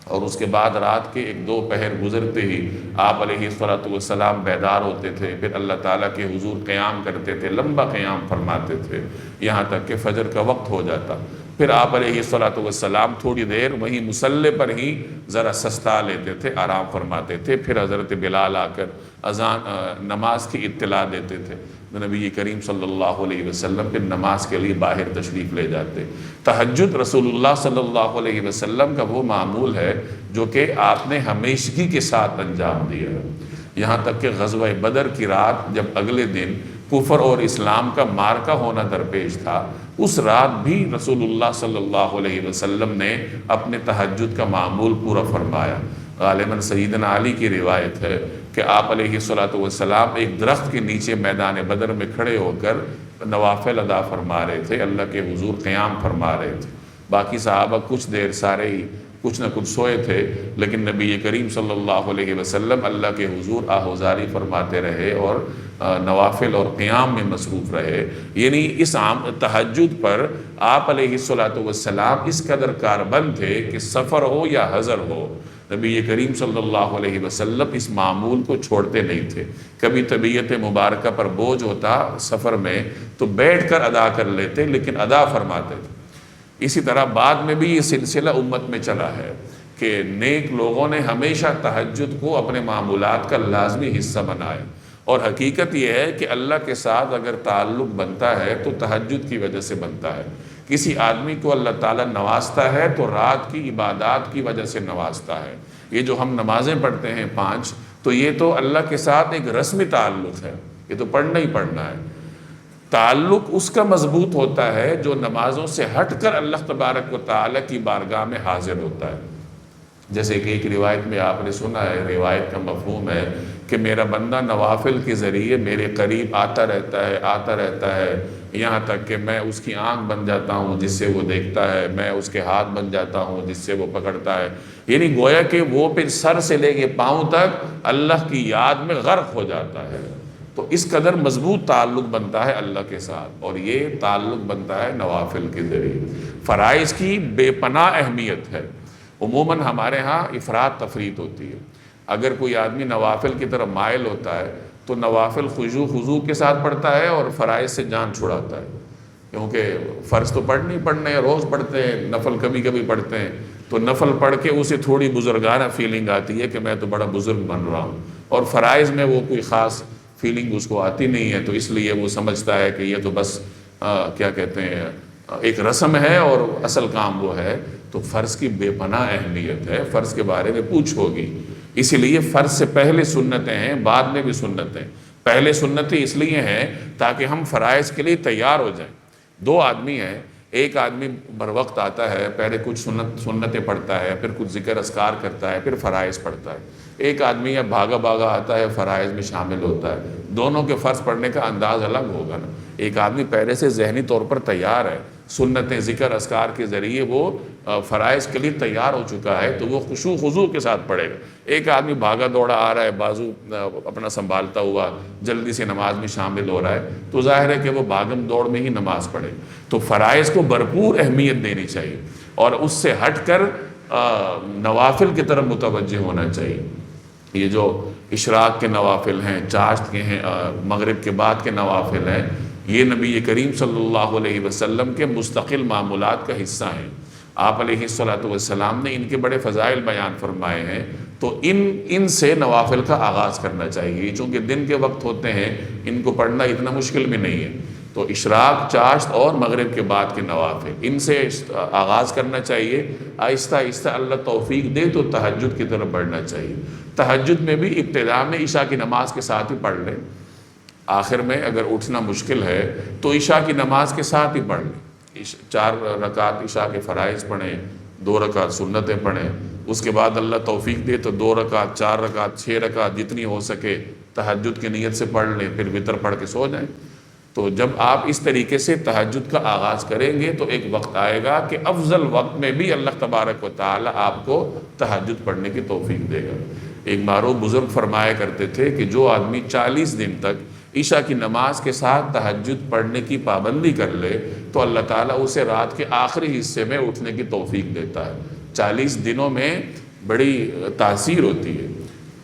اور اس کے بعد رات کے 1-2 پہر گزرتے ہی آپ علیہ الصلاۃ والسلام بیدار ہوتے تھے، پھر اللہ تعالیٰ کے حضور قیام کرتے تھے، لمبا قیام فرماتے تھے یہاں تک کہ فجر کا وقت ہو جاتا۔ پھر آپ علیہ الصلاۃ والسلام تھوڑی دیر وہیں مصلی پر ہی ذرا سستا لیتے تھے، آرام فرماتے تھے، پھر حضرت بلال آ کر اذان نماز کی اطلاع دیتے تھے۔ نبی کریم صلی اللہ علیہ وسلم پھر نماز کے لیے باہر تشریف لے جاتے۔ تہجد رسول اللہ صلی اللہ علیہ وسلم کا وہ معمول ہے جو کہ آپ نے ہمیشگی کے ساتھ انجام دیا ہے، یہاں تک کہ غزوہ بدر کی رات جب اگلے دن کفر اور اسلام کا معرکہ ہونا درپیش تھا، اس رات بھی رسول اللہ صلی اللہ علیہ وسلم نے اپنے تہجد کا معمول پورا فرمایا۔ غالباً سیدنا علی کی روایت ہے کہ آپ علیہ الصلاۃ والسلام ایک درخت کے نیچے میدان بدر میں کھڑے ہو کر نوافل ادا فرما رہے تھے، اللہ کے حضور قیام فرما رہے تھے۔ باقی صحابہ کچھ دیر سارے ہی کچھ نہ کچھ سوئے تھے، لیکن نبی کریم صلی اللہ علیہ وسلم اللہ کے حضور آہوزاری فرماتے رہے اور نوافل اور قیام میں مصروف رہے۔ یعنی اس عام تہجد پر آپ علیہ الصلاۃ والسلام اس قدر کاربند تھے کہ سفر ہو یا حضر ہو، نبی کریم صلی اللہ علیہ وسلم اس معمول کو چھوڑتے نہیں تھے۔ کبھی طبیعت مبارکہ پر بوجھ ہوتا سفر میں تو بیٹھ کر ادا کر لیتے، لیکن ادا فرماتے تھے۔ اسی طرح بعد میں بھی یہ سلسلہ امت میں چلا ہے کہ نیک لوگوں نے ہمیشہ تہجد کو اپنے معمولات کا لازمی حصہ بنایا، اور حقیقت یہ ہے کہ اللہ کے ساتھ اگر تعلق بنتا ہے تو تہجد کی وجہ سے بنتا ہے۔ کسی آدمی کو اللہ تعالیٰ نوازتا ہے تو رات کی عبادات کی وجہ سے نوازتا ہے۔ یہ جو ہم نمازیں پڑھتے ہیں 5، تو یہ تو اللہ کے ساتھ ایک رسمی تعلق ہے، یہ تو پڑھنا ہی پڑھنا ہے۔ تعلق اس کا مضبوط ہوتا ہے جو نمازوں سے ہٹ کر اللہ تبارک و تعالیٰ کی بارگاہ میں حاضر ہوتا ہے۔ جیسے کہ ایک روایت میں آپ نے سنا ہے، روایت کا مفہوم ہے کہ میرا بندہ نوافل کے ذریعے میرے قریب آتا رہتا ہے یہاں تک کہ میں اس کی آنکھ بن جاتا ہوں جس سے وہ دیکھتا ہے، میں اس کے ہاتھ بن جاتا ہوں جس سے وہ پکڑتا ہے۔ یعنی گویا کہ وہ پھر سر سے لے کے پاؤں تک اللہ کی یاد میں غرق ہو جاتا ہے۔ تو اس قدر مضبوط تعلق بنتا ہے اللہ کے ساتھ، اور یہ تعلق بنتا ہے نوافل کے ذریعے۔ فرائض کی بے پناہ اہمیت ہے۔ عموماً ہمارے ہاں افراط تفریط ہوتی ہے۔ اگر کوئی آدمی نوافل کی طرف مائل ہوتا ہے تو نوافل خضوع کے ساتھ پڑھتا ہے اور فرائض سے جان چھڑاتا ہے، کیونکہ فرض تو پڑھنے ہیں، روز پڑھتے ہیں، نفل کبھی کبھی پڑھتے ہیں، تو نفل پڑھ کے اسے تھوڑی بزرگانہ فیلنگ آتی ہے کہ میں تو بڑا بزرگ بن رہا ہوں، اور فرائض میں وہ کوئی خاص فیلنگ اس کو آتی نہیں ہے، تو اس لیے وہ سمجھتا ہے کہ یہ تو بس کیا کہتے ہیں ایک رسم ہے اور اصل کام وہ ہے۔ تو فرض کی بے پناہ اہمیت ہے، فرض کے بارے میں پوچھو گی، اسی لیے فرض سے پہلے سنتیں ہیں، بعد میں بھی سنتیں۔ پہلے سنتیں اس لیے ہیں تاکہ ہم فرائض کے لیے تیار ہو جائیں۔ 2 آدمی ہیں، ایک آدمی بر وقت آتا ہے، پہلے کچھ سنتیں پڑھتا ہے، پھر کچھ ذکر اذکار کرتا ہے، پھر فرائض پڑھتا ہے۔ ایک آدمی ہے بھاگا آتا ہے، فرائض میں شامل ہوتا ہے۔ دونوں کے فرض پڑھنے کا انداز الگ ہوگا نا۔ ایک آدمی پہلے سے ذہنی طور پر تیار ہے، سنتیں ذکر اذکار کے ذریعے وہ فرائض کے لیے تیار ہو چکا ہے، تو وہ خضوع کے ساتھ پڑھے گا۔ ایک آدمی بھاگا دوڑا آ رہا ہے، بازو اپنا سنبھالتا ہوا جلدی سے نماز میں شامل ہو رہا ہے، تو ظاہر ہے کہ وہ بھاگم دوڑ میں ہی نماز پڑھے۔ تو فرائض کو بھرپور اہمیت دینی چاہیے، اور اس سے ہٹ کر نوافل کی طرف متوجہ ہونا چاہیے۔ یہ جو اشراق کے نوافل ہیں، چاشت کے ہیں، مغرب کے بعد کے نوافل ہیں، یہ نبی کریم صلی اللہ علیہ وسلم کے مستقل معمولات کا حصہ ہیں۔ آپ علیہ الصلاۃ والسلام نے ان کے بڑے فضائل بیان فرمائے ہیں، تو ان سے نوافل کا آغاز کرنا چاہیے، چونکہ دن کے وقت ہوتے ہیں، ان کو پڑھنا اتنا مشکل بھی نہیں ہے۔ تو اشراق، چاشت اور مغرب کے بعد کے نوافل، ان سے آغاز کرنا چاہیے. آہستہ آہستہ اللہ توفیق دے تو تہجد کی طرف بڑھنا چاہیے. تہجد میں بھی ابتدا میں عشاء کی نماز کے ساتھ ہی پڑھ لیں، آخر میں اگر اٹھنا مشکل ہے تو عشاء کی نماز کے ساتھ ہی پڑھ لیں. 4 رکعت عشاء کے فرائض پڑھیں، 2 رکعت سنتیں پڑھیں، اس کے بعد اللہ توفیق دے تو 2 رکعت، 4 رکعت، 6 رکعت جتنی ہو سکے تہجد کی نیت سے پڑھ لیں، پھر وتر پڑھ کے سو جائیں. تو جب آپ اس طریقے سے تہجد کا آغاز کریں گے تو ایک وقت آئے گا کہ افضل وقت میں بھی اللہ تبارک و تعالی آپ کو تہجد پڑھنے کی توفیق دے گا. ایک معروف بزرگ فرمایا کرتے تھے کہ جو آدمی 40 دن تک عشاء کی نماز کے ساتھ تہجد پڑھنے کی پابندی کر لے تو اللہ تعالیٰ اسے رات کے آخری حصے میں اٹھنے کی توفیق دیتا ہے. 40 دنوں میں بڑی تاثیر ہوتی ہے.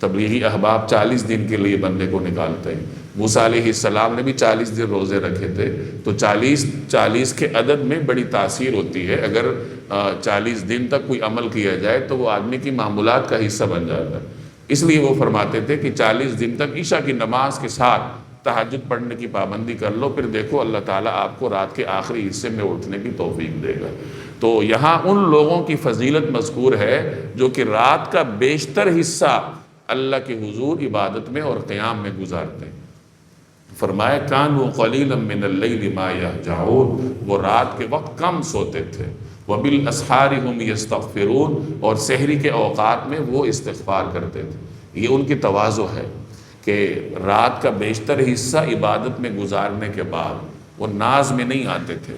تبلیغی احباب 40 دن کے لیے بندے کو نکالتے ہیں. موسیٰ علیہ السلام نے بھی 40 دن روزے رکھے تھے. تو 40 کے عدد میں بڑی تاثیر ہوتی ہے. اگر 40 دن تک کوئی عمل کیا جائے تو وہ آدمی کی معمولات کا حصہ بن جاتا ہے. اس لیے وہ فرماتے تھے کہ 40 دن تک عشاء کی نماز کے ساتھ تہجد پڑھنے کی پابندی کر لو، پھر دیکھو اللہ تعالیٰ آپ کو رات کے آخری حصے میں اٹھنے کی توفیق دے گا. تو یہاں ان لوگوں کی فضیلت مذکور ہے جو کہ رات کا بیشتر حصہ اللہ کے حضور عبادت میں اور قیام میں گزارتے ہیں. فرمایا کانوا قلیلا من اللیل ما یہجعون، وہ رات کے وقت کم سوتے تھے. وبالاسحار هم یستغفرون، اور سحری کے اوقات میں وہ استغفار کرتے تھے. یہ ان کی تواضع ہے کہ رات کا بیشتر حصہ عبادت میں گزارنے کے بعد وہ ناز میں نہیں آتے تھے.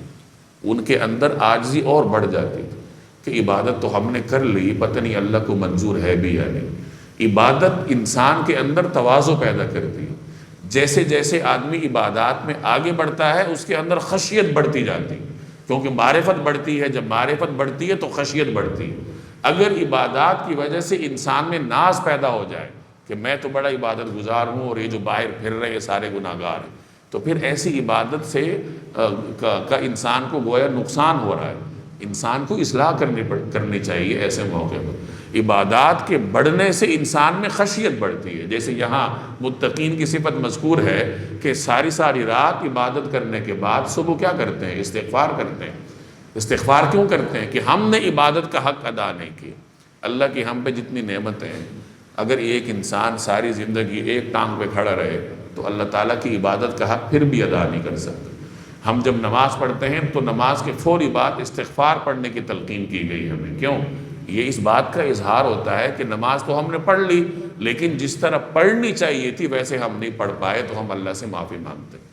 ان کے اندر عاجزی اور بڑھ جاتی تھی کہ عبادت تو ہم نے کر لی، پتہ نہیں اللہ کو منظور ہے بھی یا نہیں. عبادت انسان کے اندر تواضع پیدا کرتی ہے. جیسے جیسے آدمی عبادات میں آگے بڑھتا ہے اس کے اندر خشیت بڑھتی جاتی ہے، کیونکہ معرفت بڑھتی ہے. جب معرفت بڑھتی ہے تو خشیت بڑھتی ہے. اگر عبادات کی وجہ سے انسان میں ناز پیدا ہو جائے کہ میں تو بڑا عبادت گزار ہوں اور یہ جو باہر پھر رہے ہیں سارے گناہگار ہیں، تو پھر ایسی عبادت سے کا انسان کو گویا نقصان ہو رہا ہے. انسان کو اصلاح کرنی چاہیے. ایسے موقع پر عبادات کے بڑھنے سے انسان میں خشیت بڑھتی ہے. جیسے یہاں متقین کی صفت مذکور ہے کہ ساری رات عبادت کرنے کے بعد صبح کیا کرتے ہیں؟ استغفار کرتے ہیں. استغفار کیوں کرتے ہیں؟ کہ ہم نے عبادت کا حق ادا نہیں کیا. اللہ کی ہم پہ جتنی نعمتیں ہیں، اگر ایک انسان ساری زندگی ایک ٹانگ پہ کھڑا رہے تو اللہ تعالیٰ کی عبادت کا حق پھر بھی ادا نہیں کر سکتا. ہم جب نماز پڑھتے ہیں تو نماز کے فوری بعد استغفار پڑھنے کی تلقین کی گئی ہمیں. کیوں؟ یہ اس بات کا اظہار ہوتا ہے کہ نماز تو ہم نے پڑھ لی لیکن جس طرح پڑھنی چاہیے تھی ویسے ہم نہیں پڑھ پائے، تو ہم اللہ سے معافی مانگتے ہیں.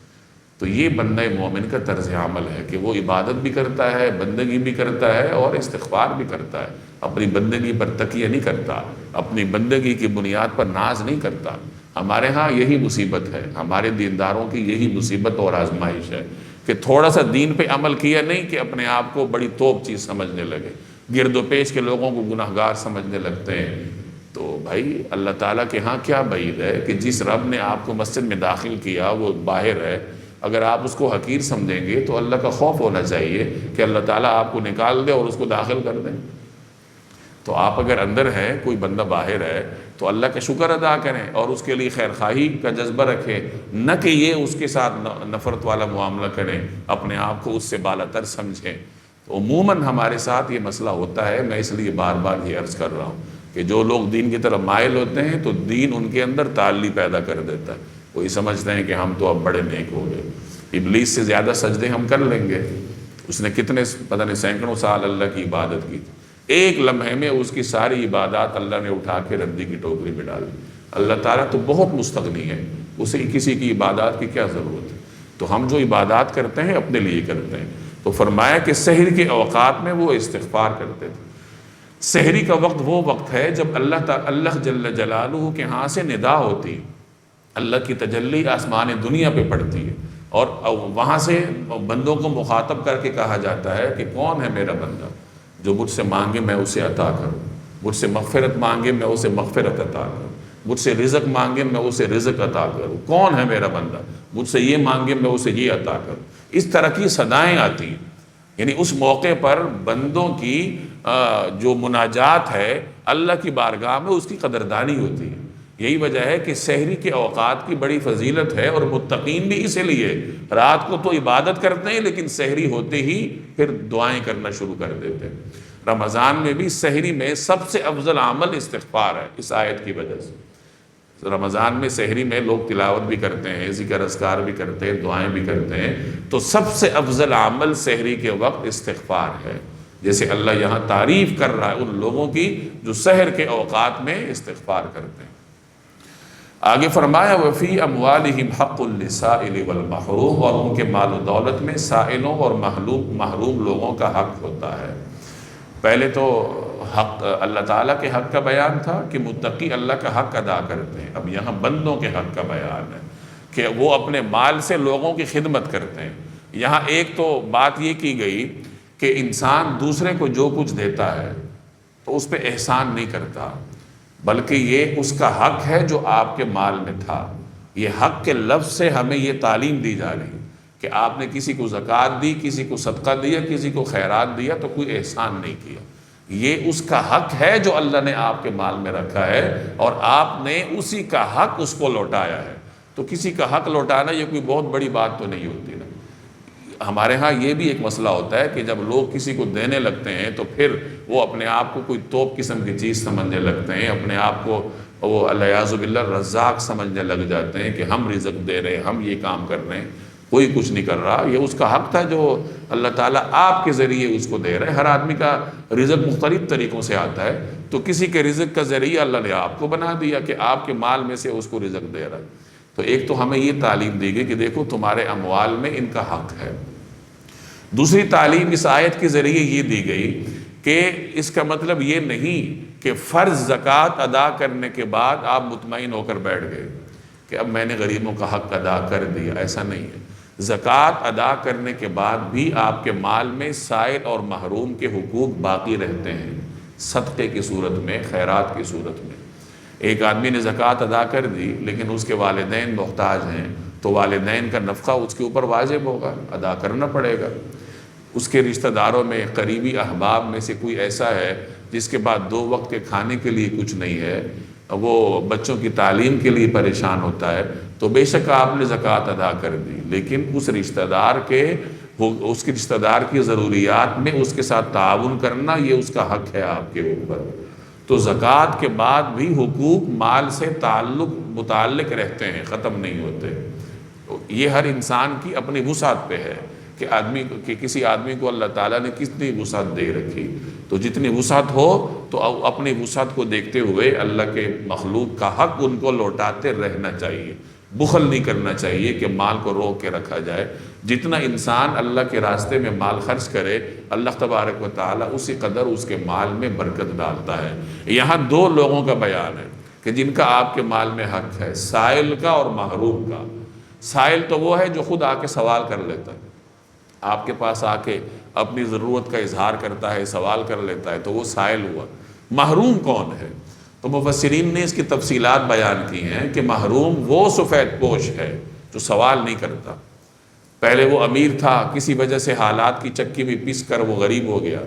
تو یہ بندہ مومن کا طرز عمل ہے کہ وہ عبادت بھی کرتا ہے، بندگی بھی کرتا ہے اور استغفار بھی کرتا ہے. اپنی بندگی پر تکیہ نہیں کرتا، اپنی بندگی کی بنیاد پر ناز نہیں کرتا. ہمارے ہاں یہی مصیبت ہے، ہمارے دینداروں کی یہی مصیبت اور آزمائش ہے کہ تھوڑا سا دین پہ عمل کیا نہیں کہ اپنے آپ کو بڑی توپ چیز سمجھنے لگے، گرد و پیش کے لوگوں کو گناہگار سمجھنے لگتے ہیں. تو بھائی اللہ تعالیٰ کے ہاں کیا بعید ہے کہ جس رب نے آپ کو مسجد میں داخل کیا وہ باہر ہے. اگر آپ اس کو حقیر سمجھیں گے تو اللہ کا خوف ہونا چاہیے کہ اللہ تعالیٰ آپ کو نکال دے اور اس کو داخل کر دیں. تو آپ اگر اندر ہیں، کوئی بندہ باہر ہے، تو اللہ کا شکر ادا کریں اور اس کے لیے خیر خواہی کا جذبہ رکھیں، نہ کہ یہ اس کے ساتھ نفرت والا معاملہ کریں، اپنے آپ کو اس سے بالا تر سمجھیں. تو عموماً ہمارے ساتھ یہ مسئلہ ہوتا ہے. میں اس لیے بار بار یہ عرض کر رہا ہوں کہ جو لوگ دین کی طرف مائل ہوتے ہیں تو دین ان کے اندر تعلی پیدا کر دیتا ہے. وہی سمجھتے ہیں کہ ہم تو اب بڑے نیک ہو گئے، ابلیس سے زیادہ سجدے ہم کر لیں گے. اس نے کتنے پتہ نہیں سینکڑوں سال اللہ کی عبادت کی تھی، ایک لمحے میں اس کی ساری عبادات اللہ نے اٹھا کے ردی کی ٹوکری میں ڈال دی. اللہ تعالیٰ تو بہت مستغنی ہے، اسے کسی کی عبادات کی کیا ضرورت ہے. تو ہم جو عبادات کرتے ہیں اپنے لیے کرتے ہیں. تو فرمایا کہ سحر کے اوقات میں وہ استغفار کرتے تھے. سحری کا وقت وہ وقت ہے جب اللہ جل جلالہ کے ہاں سے ندا ہوتی ہے، اللہ کی تجلی آسمان دنیا پہ پڑتی ہے اور وہاں سے بندوں کو مخاطب کر کے کہا جاتا ہے کہ کون ہے میرا بندہ جو مجھ سے مانگے میں اسے عطا کروں، مجھ سے مغفرت مانگے میں اسے مغفرت عطا کروں، مجھ سے رزق مانگے میں اسے رزق عطا کروں. کون ہے میرا بندہ مجھ سے یہ مانگے میں اسے یہ عطا کروں. اس طرح کی صدائیں آتی ہیں. یعنی اس موقع پر بندوں کی جو مناجات ہے اللہ کی بارگاہ میں اس کی قدردانی ہوتی ہے. یہی وجہ ہے کہ سحری کے اوقات کی بڑی فضیلت ہے، اور متقین بھی اسی لیے رات کو تو عبادت کرتے ہیں لیکن سحری ہوتے ہی پھر دعائیں کرنا شروع کر دیتے ہیں۔ رمضان میں بھی سحری میں سب سے افضل عمل استغفار ہے، اس آیت کی وجہ سے۔ رمضان میں سحری میں لوگ تلاوت بھی کرتے ہیں، ذکر اذکار بھی کرتے ہیں، دعائیں بھی کرتے ہیں، تو سب سے افضل عمل سحری کے وقت استغفار ہے، جیسے اللہ یہاں تعریف کر رہا ہے ان لوگوں کی جو سحر کے اوقات میں استغفار کرتے ہیں۔ آگے فرمایا وفی اموالہم حق للسائل والمحروم، اور ان کے مال و دولت میں سائلوں اور محروم لوگوں کا حق ہوتا ہے۔ پہلے تو حق اللہ تعالیٰ کے حق کا بیان تھا کہ متقی اللہ کا حق ادا کرتے ہیں، اب یہاں بندوں کے حق کا بیان ہے کہ وہ اپنے مال سے لوگوں کی خدمت کرتے ہیں۔ یہاں ایک تو بات یہ کی گئی کہ انسان دوسرے کو جو کچھ دیتا ہے تو اس پہ احسان نہیں کرتا، بلکہ یہ اس کا حق ہے جو آپ کے مال میں تھا۔ یہ حق کے لفظ سے ہمیں یہ تعلیم دی جا رہی کہ آپ نے کسی کو زکوٰۃ دی، کسی کو صدقہ دیا، کسی کو خیرات دیا تو کوئی احسان نہیں کیا، یہ اس کا حق ہے جو اللہ نے آپ کے مال میں رکھا ہے، اور آپ نے اسی کا حق اس کو لوٹایا ہے۔ تو کسی کا حق لوٹانا یہ کوئی بہت بڑی بات تو نہیں ہوتی نا۔ ہمارے ہاں یہ بھی ایک مسئلہ ہوتا ہے کہ جب لوگ کسی کو دینے لگتے ہیں تو پھر وہ اپنے آپ کو کوئی توپ قسم کی چیز سمجھنے لگتے ہیں، اپنے آپ کو وہ الیاذ باللہ رزاق سمجھنے لگ جاتے ہیں کہ ہم رزق دے رہے ہیں، ہم یہ کام کر رہے ہیں، کوئی کچھ نہیں کر رہا۔ یہ اس کا حق تھا جو اللہ تعالیٰ آپ کے ذریعے اس کو دے رہے ہیں۔ ہر آدمی کا رزق مختلف طریقوں سے آتا ہے، تو کسی کے رزق کا ذریعہ اللہ نے آپ کو بنا دیا کہ آپ کے مال میں سے اس کو رزق دے رہا ہے۔ تو ایک تو ہمیں یہ تعلیم دی گئی کہ دیکھو تمہارے اموال میں ان کا حق ہے۔ دوسری تعلیم اس آیت کے ذریعے یہ دی گئی کہ اس کا مطلب یہ نہیں کہ فرض زکوٰۃ ادا کرنے کے بعد آپ مطمئن ہو کر بیٹھ گئے کہ اب میں نے غریبوں کا حق ادا کر دیا، ایسا نہیں ہے۔ زکوٰۃ ادا کرنے کے بعد بھی آپ کے مال میں سائل اور محروم کے حقوق باقی رہتے ہیں، صدقے کی صورت میں، خیرات کی صورت میں۔ ایک آدمی نے زکوٰۃ ادا کر دی لیکن اس کے والدین محتاج ہیں، تو والدین کا نفقہ اس کے اوپر واجب ہوگا، ادا کرنا پڑے گا۔ اس کے رشتہ داروں میں، قریبی احباب میں سے کوئی ایسا ہے جس کے بعد 2 وقت کے کھانے کے لیے کچھ نہیں ہے، وہ بچوں کی تعلیم کے لیے پریشان ہوتا ہے، تو بے شک آپ نے زکوٰۃ ادا کر دی، لیکن اس رشتہ دار کے رشتہ دار کی ضروریات میں اس کے ساتھ تعاون کرنا یہ اس کا حق ہے آپ کے اوپر۔ تو زکوٰۃ کے بعد بھی حقوق مال سے متعلق رہتے ہیں، ختم نہیں ہوتے۔ یہ ہر انسان کی اپنی وسعت پہ ہے کہ کسی آدمی کو اللہ تعالیٰ نے کتنی وسعت دے رکھی، تو جتنی وسعت ہو تو اپنی وسعت کو دیکھتے ہوئے اللہ کے مخلوق کا حق ان کو لوٹاتے رہنا چاہیے، بخل نہیں کرنا چاہیے کہ مال کو روک کے رکھا جائے۔ جتنا انسان اللہ کے راستے میں مال خرچ کرے اللہ تبارک و تعالیٰ اسی قدر اس کے مال میں برکت ڈالتا ہے۔ یہاں 2 لوگوں کا بیان ہے کہ جن کا آپ کے مال میں حق ہے، سائل کا اور محروم کا۔ سائل تو وہ ہے جو خود آ کے سوال کر لیتا ہے، آپ کے پاس آ کے اپنی ضرورت کا اظہار کرتا ہے، سوال کر لیتا ہے، تو وہ سائل ہوا۔ محروم کون ہے؟ تو مفسرین نے اس کی تفصیلات بیان کی ہیں کہ محروم وہ سفید پوش ہے جو سوال نہیں کرتا۔ پہلے وہ امیر تھا، کسی وجہ سے حالات کی چکی میں پس کر وہ غریب ہو گیا،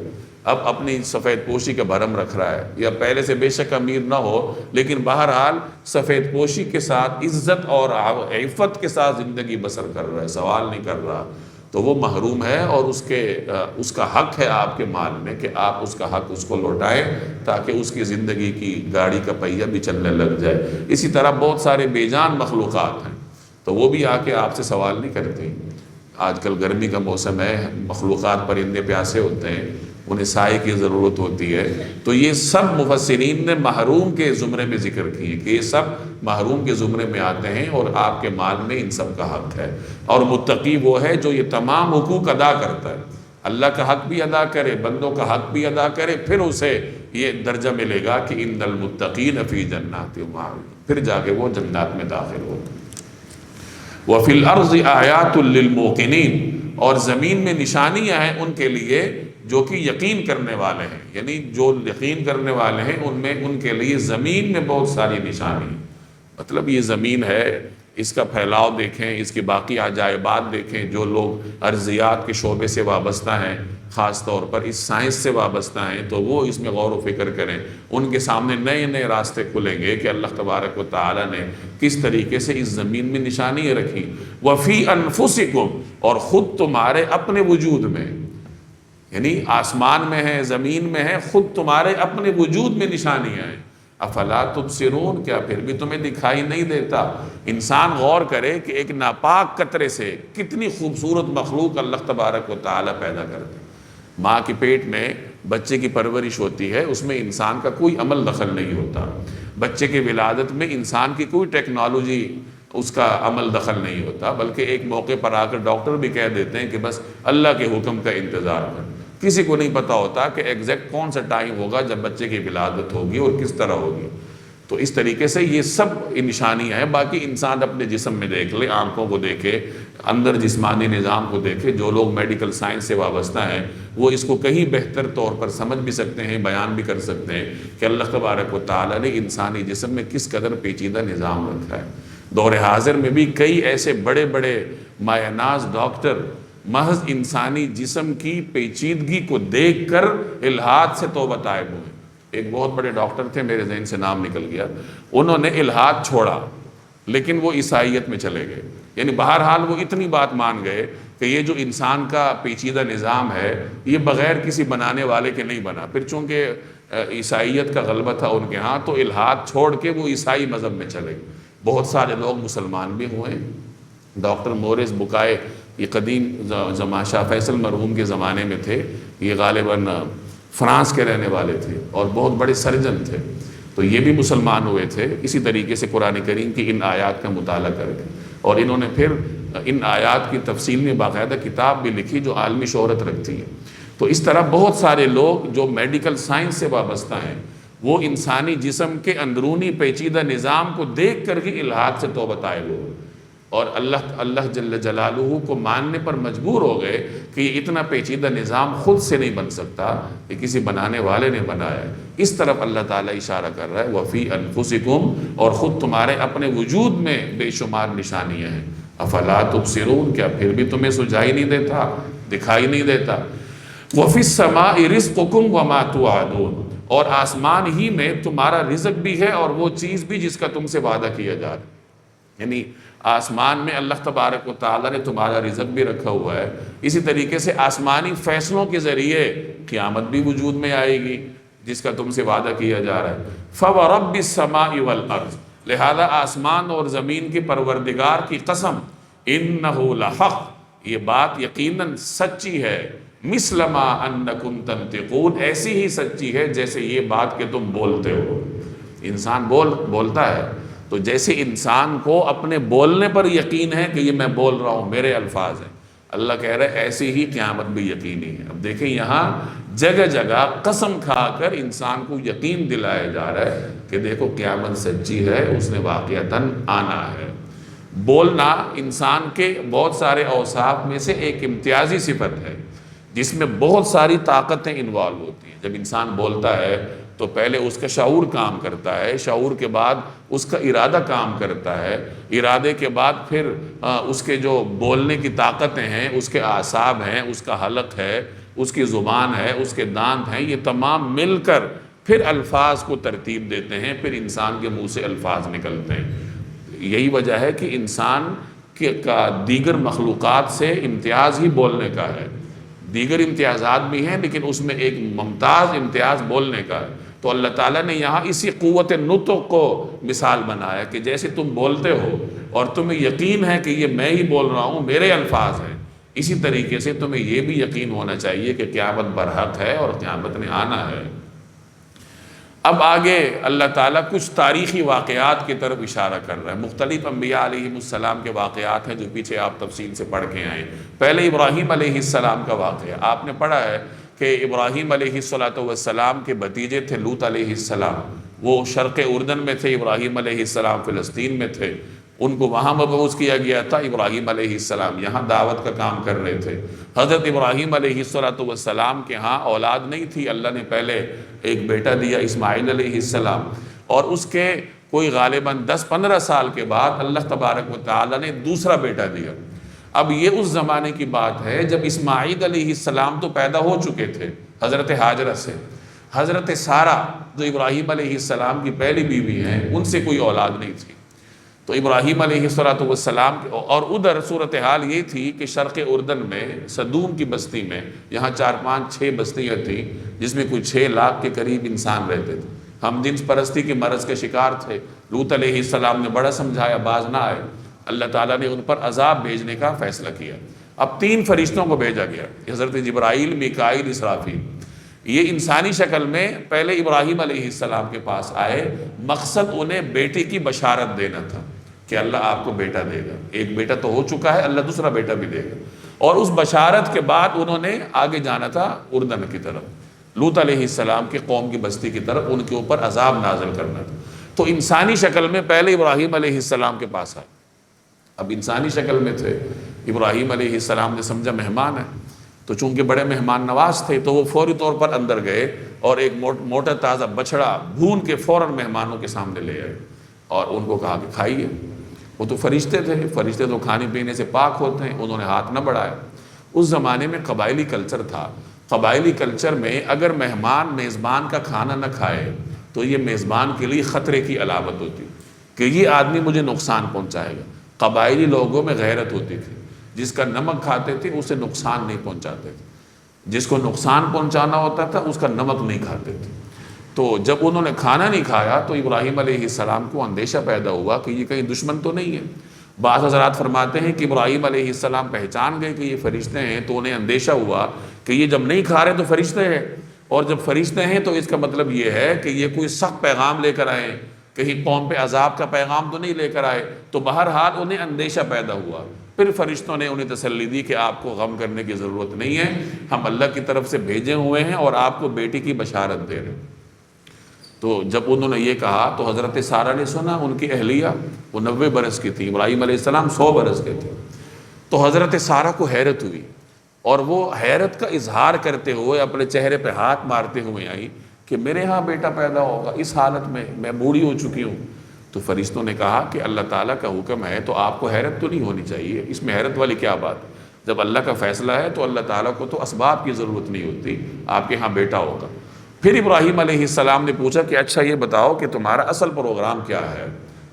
اب اپنی سفید پوشی کا بھرم رکھ رہا ہے، یا پہلے سے بے شک امیر نہ ہو لیکن بہرحال سفید پوشی کے ساتھ عزت اور عفت کے ساتھ زندگی بسر کر رہا ہے، سوال نہیں کر رہا، تو وہ محروم ہے، اور اس کا حق ہے آپ کے مال میں کہ آپ اس کا حق اس کو لوٹائیں تاکہ اس کی زندگی کی گاڑی کا پہیہ بھی چلنے لگ جائے۔ اسی طرح بہت سارے بے جان مخلوقات ہیں تو وہ بھی آ کے آپ سے سوال نہیں کرتے۔ آج کل گرمی کا موسم ہے، مخلوقات پرندے پیاسے ہوتے ہیں، انہیں سائے کی ضرورت ہوتی ہے، تو یہ سب مفسرین نے محروم کے زمرے میں ذکر کیے کہ یہ سب محروم کے زمرے میں آتے ہیں، اور آپ کے مال میں ان سب کا حق ہے۔ اور متقی وہ ہے جو یہ تمام حقوق ادا کرتا ہے، اللہ کا حق بھی ادا کرے، بندوں کا حق بھی ادا کرے، پھر اسے یہ درجہ ملے گا کہ ان المتقین فی جنات وعیون، پھر جا کے وہ جنات میں داخل ہوگا۔ وفی الارض آیات للموقنین، اور زمین میں نشانیاں ہیں ان کے لیے جو کہ یقین کرنے والے ہیں، یعنی جو یقین کرنے والے ہیں ان کے لیے زمین میں بہت ساری نشانی۔ مطلب یہ زمین ہے، اس کا پھیلاؤ دیکھیں، اس کی باقی عجائبات دیکھیں۔ جو لوگ ارضیات کے شعبے سے وابستہ ہیں، خاص طور پر اس سائنس سے وابستہ ہیں، تو وہ اس میں غور و فکر کریں۔ ان کے سامنے نئے نئے راستے کھلیں گے کہ اللہ تبارک و تعالیٰ نے کس طریقے سے اس زمین میں نشانیاں رکھی۔ وَفِي أَنفُسِكُمْ، اور خود تمہارے اپنے وجود میں، یعنی آسمان میں ہے، زمین میں ہے، خود تمہارے اپنے وجود میں نشانیاں ہیں۔ افلا تبصرون، کیا پھر بھی تمہیں دکھائی نہیں دیتا؟ انسان غور کرے کہ ایک ناپاک قطرے سے کتنی خوبصورت مخلوق اللہ تبارک و تعالیٰ پیدا کرتے ہیں۔ ماں کے پیٹ میں بچے کی پرورش ہوتی ہے، اس میں انسان کا کوئی عمل دخل نہیں ہوتا۔ بچے کی ولادت میں انسان کی کوئی ٹیکنالوجی اس کا عمل دخل نہیں ہوتا، بلکہ ایک موقع پر آ کر ڈاکٹر بھی کہہ دیتے ہیں کہ بس اللہ کے حکم کا انتظار کر۔ کسی کو نہیں پتا ہوتا کہ ایگزیکٹ کون سا ٹائم ہوگا جب بچے کی ولادت ہوگی اور کس طرح ہوگی۔ تو اس طریقے سے یہ سب نشانیاں ہیں۔ باقی انسان اپنے جسم میں دیکھ لے، آنکھوں کو دیکھے، اندر جسمانی نظام کو دیکھے۔ جو لوگ میڈیکل سائنس سے وابستہ ہیں وہ اس کو کہیں بہتر طور پر سمجھ بھی سکتے ہیں، بیان بھی کر سکتے ہیں کہ اللہ تبارک و تعالیٰ نے انسانی جسم میں کس قدر پیچیدہ نظام رکھا ہے۔ دور حاضر میں بھی کئی ایسے بڑے بڑے مایہ ناز ڈاکٹر محض انسانی جسم کی پیچیدگی کو دیکھ کر الحاد سے توبہ طائب ہوئے۔ ایک بہت بڑے ڈاکٹر تھے، میرے ذہن سے نام نکل گیا، انہوں نے الحاد چھوڑا لیکن وہ عیسائیت میں چلے گئے۔ یعنی بہرحال وہ اتنی بات مان گئے کہ یہ جو انسان کا پیچیدہ نظام ہے یہ بغیر کسی بنانے والے کے نہیں بنا۔ پھر چونکہ عیسائیت کا غلبہ تھا ان کے ہاں، تو الحاد چھوڑ کے وہ عیسائی مذہب میں چلے گئے۔ بہت سارے لوگ مسلمان بھی ہوئے۔ ڈاکٹر مورس بکائے، یہ قدیم زمان شاہ فیصل مرحوم کے زمانے میں تھے، یہ غالباً فرانس کے رہنے والے تھے اور بہت بڑے سرجن تھے، تو یہ بھی مسلمان ہوئے تھے اسی طریقے سے قرآن کریم کی ان آیات کا مطالعہ کر کے، اور انہوں نے پھر ان آیات کی تفصیل میں باقاعدہ کتاب بھی لکھی جو عالمی شہرت رکھتی ہے۔ تو اس طرح بہت سارے لوگ جو میڈیکل سائنس سے وابستہ ہیں وہ انسانی جسم کے اندرونی پیچیدہ نظام کو دیکھ کر ہی الحاد سے توبہ طائب ہوئے، اور اللہ جل جلالہ کو ماننے پر مجبور ہو گئے کہ یہ اتنا پیچیدہ نظام خود سے نہیں بن سکتا، یہ کسی بنانے والے نے بنایا ہے۔ اس طرف اللہ تعالیٰ اشارہ کر رہا ہے وَفِي أَنفُسِكُمْ، اور خود تمہارے اپنے وجود میں بے شمار نشانیاں ہیں۔ افلا تبصرون، کیا پھر بھی تمہیں سجائی نہیں دیتا، دکھائی نہیں دیتا؟ وَفِي السَّمَاءِ رِزْقُكُمْ وَمَا تُوعَدُونَ، اور آسمان ہی میں تمہارا رزق بھی ہے اور وہ چیز بھی جس کا تم سے وعدہ کیا جا رہا ہے۔ یعنی آسمان میں اللہ تبارک و تعالیٰ نے تمہارا رزق بھی رکھا ہوا ہے، اسی طریقے سے آسمانی فیصلوں کے ذریعے قیامت بھی وجود میں آئے گی جس کا تم سے وعدہ کیا جا رہا ہے۔ فَوَرَبِّ السَّمَاءِ وَالْأَرْضِ، لہذا آسمان اور زمین کی پروردگار کی قسم، إِنَّهُ لَحَقٌّ، یہ بات یقیناً سچی ہے، مِثْلَ مَا أَنَّكُمْ تَنْطِقُونَ، ایسی ہی سچی ہے جیسے یہ بات کہ تم بولتے ہو۔ انسان بولتا ہے تو جیسے انسان کو اپنے بولنے پر یقین ہے کہ یہ میں بول رہا ہوں، میرے الفاظ ہیں، اللہ کہہ رہے ایسی ہی قیامت بھی یقینی ہے۔ اب دیکھیں یہاں جگہ جگہ قسم کھا کر انسان کو یقین دلایا جا رہا ہے کہ دیکھو قیامت سچی ہے، اس نے واقعتاً آنا ہے۔ بولنا انسان کے بہت سارے اوصاف میں سے ایک امتیازی صفت ہے جس میں بہت ساری طاقتیں انوالو ہوتی ہیں۔ جب انسان بولتا ہے تو پہلے اس کا شعور کام کرتا ہے، شعور کے بعد اس کا ارادہ کام کرتا ہے، ارادے کے بعد پھر اس کے جو بولنے کی طاقتیں ہیں، اس کے اعصاب ہیں، اس کا حلق ہے، اس کی زبان ہے، اس کے دانت ہیں، یہ تمام مل کر پھر الفاظ کو ترتیب دیتے ہیں، پھر انسان کے منہ سے الفاظ نکلتے ہیں۔ یہی وجہ ہے کہ انسان کا دیگر مخلوقات سے امتیاز ہی بولنے کا ہے۔ دیگر امتیازات بھی ہیں لیکن اس میں ایک ممتاز امتیاز بولنے کا ہے۔ تو اللہ تعالیٰ نے یہاں اسی قوت نطق کو مثال بنایا کہ جیسے تم بولتے ہو اور تمہیں یقین ہے کہ یہ میں ہی بول رہا ہوں، میرے الفاظ ہیں، اسی طریقے سے تمہیں یہ بھی یقین ہونا چاہیے کہ قیامت برحق ہے اور قیامت نے آنا ہے۔ اب آگے اللہ تعالیٰ کچھ تاریخی واقعات کی طرف اشارہ کر رہا ہے۔ مختلف انبیاء علیہ السلام کے واقعات ہیں جو پیچھے آپ تفصیل سے پڑھ کے آئیں۔ پہلے ابراہیم علیہ السلام کا واقعہ آپ نے پڑھا ہے کہ ابراہیم علیہ السلام کے بھتیجے تھے لوط علیہ السلام، وہ شرق اردن میں تھے، ابراہیم علیہ السلام فلسطین میں تھے، ان کو وہاں مبعوث کیا گیا تھا، ابراہیم علیہ السلام یہاں دعوت کا کام کر رہے تھے۔ حضرت ابراہیم علیہ السلام کے ہاں اولاد نہیں تھی، اللہ نے پہلے ایک بیٹا دیا اسماعیل علیہ السلام، اور اس کے کوئی غالباً 10-15 سال کے بعد اللہ تبارک و تعالیٰ نے دوسرا بیٹا دیا۔ اب یہ اس زمانے کی بات ہے جب اسماعیل علیہ السلام تو پیدا ہو چکے تھے حضرت ہاجرہ سے، حضرت سارہ جو ابراہیم علیہ السلام کی پہلی بیوی ہیں ان سے کوئی اولاد نہیں تھی۔ تو ابراہیم علیہ السلام اور ادھر صورتحال یہ تھی کہ شرق اردن میں صدوم کی بستی میں، یہاں 4-5-6 بستیاں تھیں جس میں کوئی 6 لاکھ کے قریب انسان رہتے تھے۔ ہم جنس پرستی کے مرض کے شکار تھے۔ لوط علیہ السلام نے بڑا سمجھایا، باز نہ آئے، اللہ تعالیٰ نے ان پر عذاب بھیجنے کا فیصلہ کیا۔ اب 3 فرشتوں کو بھیجا گیا، حضرت جبرائیل، میکائیل، اسرافیل۔ یہ انسانی شکل میں پہلے ابراہیم علیہ السلام کے پاس آئے، مقصد انہیں بیٹے کی بشارت دینا تھا کہ اللہ آپ کو بیٹا دے گا، ایک بیٹا تو ہو چکا ہے، اللہ دوسرا بیٹا بھی دے گا۔ اور اس بشارت کے بعد انہوں نے آگے جانا تھا اردن کی طرف، لوط علیہ السلام کی قوم کی بستی کی طرف، ان کے اوپر عذاب نازل کرنا تھا۔ تو انسانی شکل میں پہلے ابراہیم علیہ السلام کے پاس آئے۔ اب انسانی شکل میں تھے، ابراہیم علیہ السلام نے سمجھا مہمان ہے، تو چونکہ بڑے مہمان نواز تھے تو وہ فوری طور پر اندر گئے اور ایک موٹا تازہ بچڑا بھون کے فوراً مہمانوں کے سامنے لے آئے اور ان کو کہا کہ کھائیے۔ وہ تو فرشتے تھے، فرشتے تو کھانے پینے سے پاک ہوتے ہیں، انہوں نے ہاتھ نہ بڑھایا۔ اس زمانے میں قبائلی کلچر تھا، قبائلی کلچر میں اگر مہمان میزبان کا کھانا نہ کھائے تو یہ میزبان کے لیے خطرے کی علامت ہوتی کہ یہ آدمی مجھے نقصان پہنچائے گا۔ قبائلی لوگوں میں غیرت ہوتی تھی، جس کا نمک کھاتے تھے اسے نقصان نہیں پہنچاتے تھے، جس کو نقصان پہنچانا ہوتا تھا اس کا نمک نہیں کھاتے تھے۔ تو جب انہوں نے کھانا نہیں کھایا تو ابراہیم علیہ السلام کو اندیشہ پیدا ہوا کہ یہ کہیں دشمن تو نہیں ہے۔ بعض حضرات فرماتے ہیں کہ ابراہیم علیہ السلام پہچان گئے کہ یہ فرشتے ہیں، تو انہیں اندیشہ ہوا کہ یہ جب نہیں کھا رہے تو فرشتے ہیں، اور جب فرشتے ہیں تو اس کا مطلب یہ ہے کہ یہ کوئی سخت پیغام لے کر آئے، کہیں قوم پہ عذاب کا پیغام تو نہیں لے کر آئے۔ تو بہرحال انہیں اندیشہ پیدا ہوا۔ پھر فرشتوں نے انہیں تسلی دی کہ آپ کو غم کرنے کی ضرورت نہیں ہے، ہم اللہ کی طرف سے بھیجے ہوئے ہیں اور آپ کو بیٹی کی بشارت دے رہے ہیں۔ تو جب انہوں نے یہ کہا تو حضرت سارہ نے سنا، ان کی اہلیہ وہ 90 برس کی تھی، ابراہیم علیہ السلام 100 برس کے تھے۔ تو حضرت سارہ کو حیرت ہوئی اور وہ حیرت کا اظہار کرتے ہوئے اپنے چہرے پہ ہاتھ مارتے ہوئے آئی کہ میرے ہاں بیٹا پیدا ہوگا اس حالت میں بوڑھی ہو چکی ہوں۔ تو فرشتوں نے کہا کہ اللہ تعالیٰ کا حکم ہے تو آپ کو حیرت تو نہیں ہونی چاہیے، اس میں حیرت والی کیا بات؟ جب اللہ کا فیصلہ ہے تو اللہ تعالیٰ کو تو اسباب کی ضرورت نہیں ہوتی، آپ کے ہاں بیٹا ہوگا۔ پھر ابراہیم علیہ السلام نے پوچھا کہ اچھا یہ بتاؤ کہ تمہارا اصل پروگرام کیا ہے؟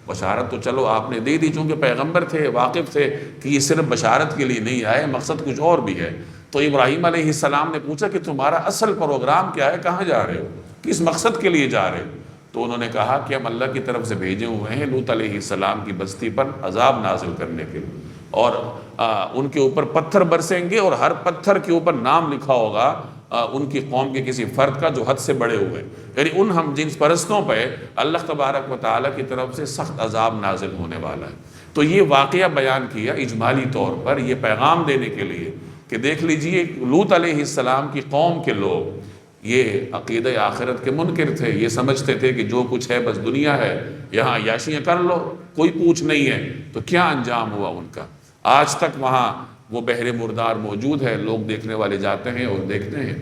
بشارت تو چلو آپ نے دے دی، چونکہ پیغمبر تھے، واقف تھے کہ یہ صرف بشارت کے لیے نہیں آئے، مقصد کچھ اور بھی ہے۔ تو ابراہیم علیہ السلام نے پوچھا کہ تمہارا اصل پروگرام کیا ہے، کہاں جا رہے ہو، کس مقصد کے لیے جا رہے ہو؟ تو انہوں نے کہا کہ ہم اللہ کی طرف سے بھیجے ہوئے ہیں لوط علیہ السلام کی بستی پر عذاب نازل کرنے کے لیے، اور ان کے اوپر پتھر برسیں گے اور ہر پتھر کے اوپر نام لکھا ہوگا ان کی قوم کے کسی فرد کا جو حد سے بڑے ہوئے، یعنی ان ہم جنس پرستوں پہ اللہ تبارک و تعالیٰ کی طرف سے سخت عذاب نازل ہونے والا ہے۔ تو یہ واقعہ بیان کیا اجمالی طور پر یہ پیغام دینے کے لیے کہ دیکھ لیجئے لوط علیہ السلام کی قوم کے لوگ یہ عقیدہ آخرت کے منکر تھے، یہ سمجھتے تھے کہ جو کچھ ہے بس دنیا ہے، یہاں عیاشیاں کر لو، کوئی پوچھ نہیں ہے۔ تو کیا انجام ہوا ان کا؟ آج تک وہاں وہ بحر مردار موجود ہے، لوگ دیکھنے والے جاتے ہیں اور دیکھتے ہیں۔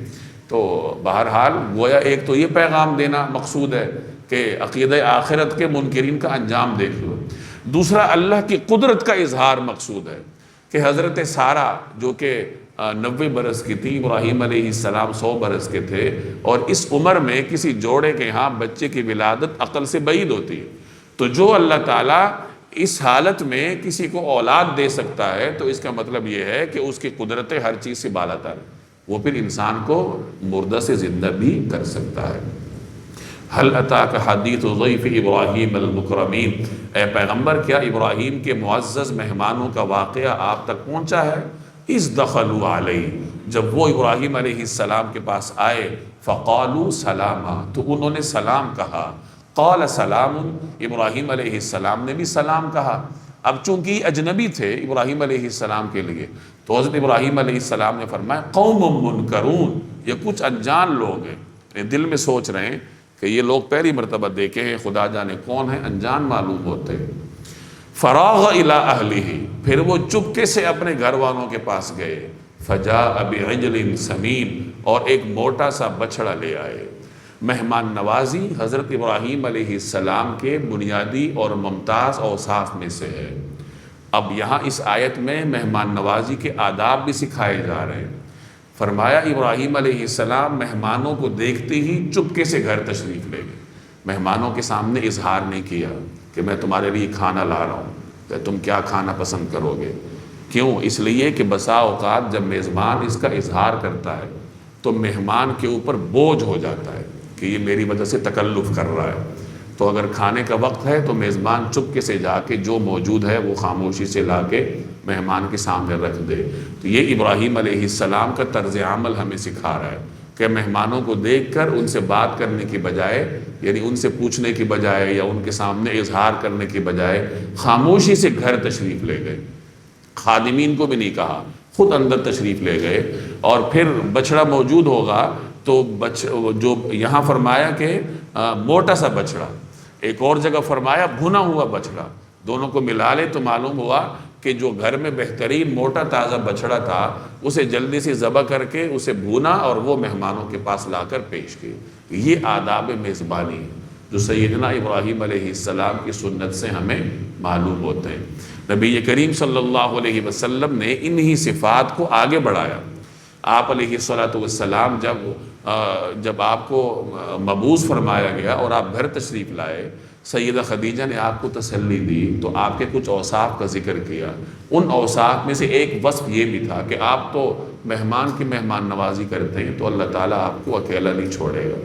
تو بہرحال گویا ایک تو یہ پیغام دینا مقصود ہے کہ عقیدہ آخرت کے منکرین کا انجام دیکھ لو، دوسرا اللہ کی قدرت کا اظہار مقصود ہے کہ حضرت سارہ جو کہ 90 برس کی تھی، ابراہیم علیہ السلام 100 برس کے تھے، اور اس عمر میں کسی جوڑے کے ہاں بچے کی ولادت عقل سے بعید ہوتی ہے۔ تو جو اللہ تعالیٰ اس حالت میں کسی کو اولاد دے سکتا ہے تو اس کا مطلب یہ ہے کہ اس کی قدرت ہر چیز سے بالا تر، وہ پھر انسان کو مردہ سے زندہ بھی کر سکتا ہے۔ حل اتاک حدیث ضیف ابراہیم المکرمین، اے پیغمبر کیا ابراہیم کے معزز مہمانوں کا واقعہ آپ تک پہنچا ہے؟ اذ دخلوا علیہ، جب وہ ابراہیم علیہ السلام کے پاس آئے، فقالوا سلاما، تو انہوں نے سلام کہا۔ قال سلام، ابراہیم علیہ السلام نے بھی سلام کہا۔ اب چونکہ یہ اجنبی تھے ابراہیم علیہ السلام کے لیے، تو حضرت ابراہیم علیہ السلام نے فرمایا قوم منکرون، یہ کچھ انجان لوگ ہیں، دل میں سوچ رہے ہیں کہ یہ لوگ پہلی مرتبہ دیکھے ہیں، خدا جانے کون ہیں، انجان معلوم ہوتے ہیں۔ فراغ الی اہلہ، پھر وہ چپکے سے اپنے گھر والوں کے پاس گئے، فجاء بعجل سمین، اور ایک موٹا سا بچڑا لے آئے۔ مہمان نوازی حضرت ابراہیم علیہ السلام کے بنیادی اور ممتاز اوصاف میں سے ہے۔ اب یہاں اس آیت میں مہمان نوازی کے آداب بھی سکھائے جا رہے ہیں۔ فرمایا ابراہیم علیہ السلام مہمانوں کو دیکھتے ہی چپکے سے گھر تشریف لے گئے۔ مہمانوں کے سامنے اظہار نہیں کیا کہ میں تمہارے لیے کھانا لا رہا ہوں، کہ تم کیا کھانا پسند کرو گے۔ کیوں؟ اس لیے کہ بسا اوقات جب میزبان اس کا اظہار کرتا ہے تو مہمان کے اوپر بوجھ ہو جاتا ہے کہ یہ میری وجہ سے تکلف کر رہا ہے۔ تو اگر کھانے کا وقت ہے تو میزبان چپکے سے جا کے جو موجود ہے وہ خاموشی سے لا کے مہمان کے سامنے رکھ دے۔ تو یہ ابراہیم علیہ السلام کا طرز عمل ہمیں سکھا رہا ہے کہ مہمانوں کو دیکھ کر ان سے بات کرنے کی بجائے، یعنی ان سے پوچھنے کی بجائے یا ان کے سامنے اظہار کرنے کی بجائے خاموشی سے گھر تشریف لے گئے۔ خادمین کو بھی نہیں کہا، خود اندر تشریف لے گئے۔ اور پھر بچڑا موجود ہوگا تو جو یہاں فرمایا کہ موٹا سا بچڑا، ایک اور جگہ فرمایا بھنا ہوا بچڑا، دونوں کو ملا لے تو معلوم ہوا کہ جو گھر میں بہترین موٹا تازہ بچڑا تھا اسے جلدی سے ذبح کر کے اسے بھونا اور وہ مہمانوں کے پاس لا کر پیش کی۔ یہ آداب میزبانی جو سیدنا ابراہیم علیہ السلام کی سنت سے ہمیں معلوم ہوتے ہیں۔ نبی کریم صلی اللہ علیہ وسلم نے انہی صفات کو آگے بڑھایا۔ آپ علیہ السلام جب آپ کو مبعوث فرمایا گیا اور آپ گھر تشریف لائے، سیدہ خدیجہ نے آپ کو تسلی دی تو آپ کے کچھ اوصاف کا ذکر کیا۔ ان اوصاف میں سے ایک وصف یہ بھی تھا کہ آپ تو مہمان کی مہمان نوازی کرتے ہیں تو اللہ تعالیٰ آپ کو اکیلا نہیں چھوڑے گا۔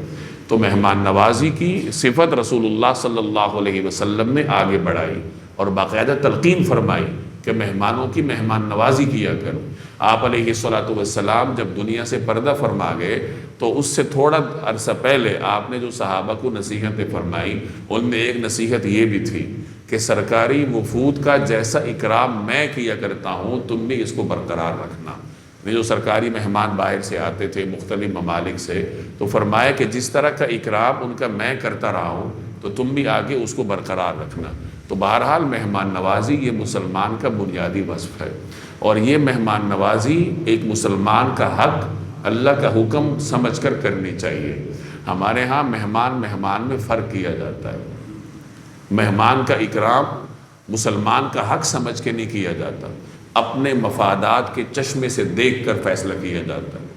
تو مہمان نوازی کی صفت رسول اللہ صلی اللہ علیہ وسلم نے آگے بڑھائی اور باقاعدہ تلقین فرمائی کہ مہمانوں کی مہمان نوازی کیا کرو۔ آپ علیہ السلام جب دنیا سے پردہ فرما گئے تو اس سے تھوڑا عرصہ پہلے آپ نے جو صحابہ کو نصیحتیں فرمائی ان میں ایک نصیحت یہ بھی تھی کہ سرکاری وفود کا جیسا اکرام میں کیا کرتا ہوں تم بھی اس کو برقرار رکھنا۔ جو سرکاری مہمان باہر سے آتے تھے مختلف ممالک سے، تو فرمایا کہ جس طرح کا اکرام ان کا میں کرتا رہا ہوں تو تم بھی آگے اس کو برقرار رکھنا۔ تو بہرحال مہمان نوازی یہ مسلمان کا بنیادی وصف ہے، اور یہ مہمان نوازی ایک مسلمان کا حق، اللہ کا حکم سمجھ کر کرنی چاہیے۔ ہمارے ہاں مہمان میں فرق کیا جاتا ہے۔ مہمان کا اکرام مسلمان کا حق سمجھ کے نہیں کیا جاتا، اپنے مفادات کے چشمے سے دیکھ کر فیصلہ کیا جاتا ہے۔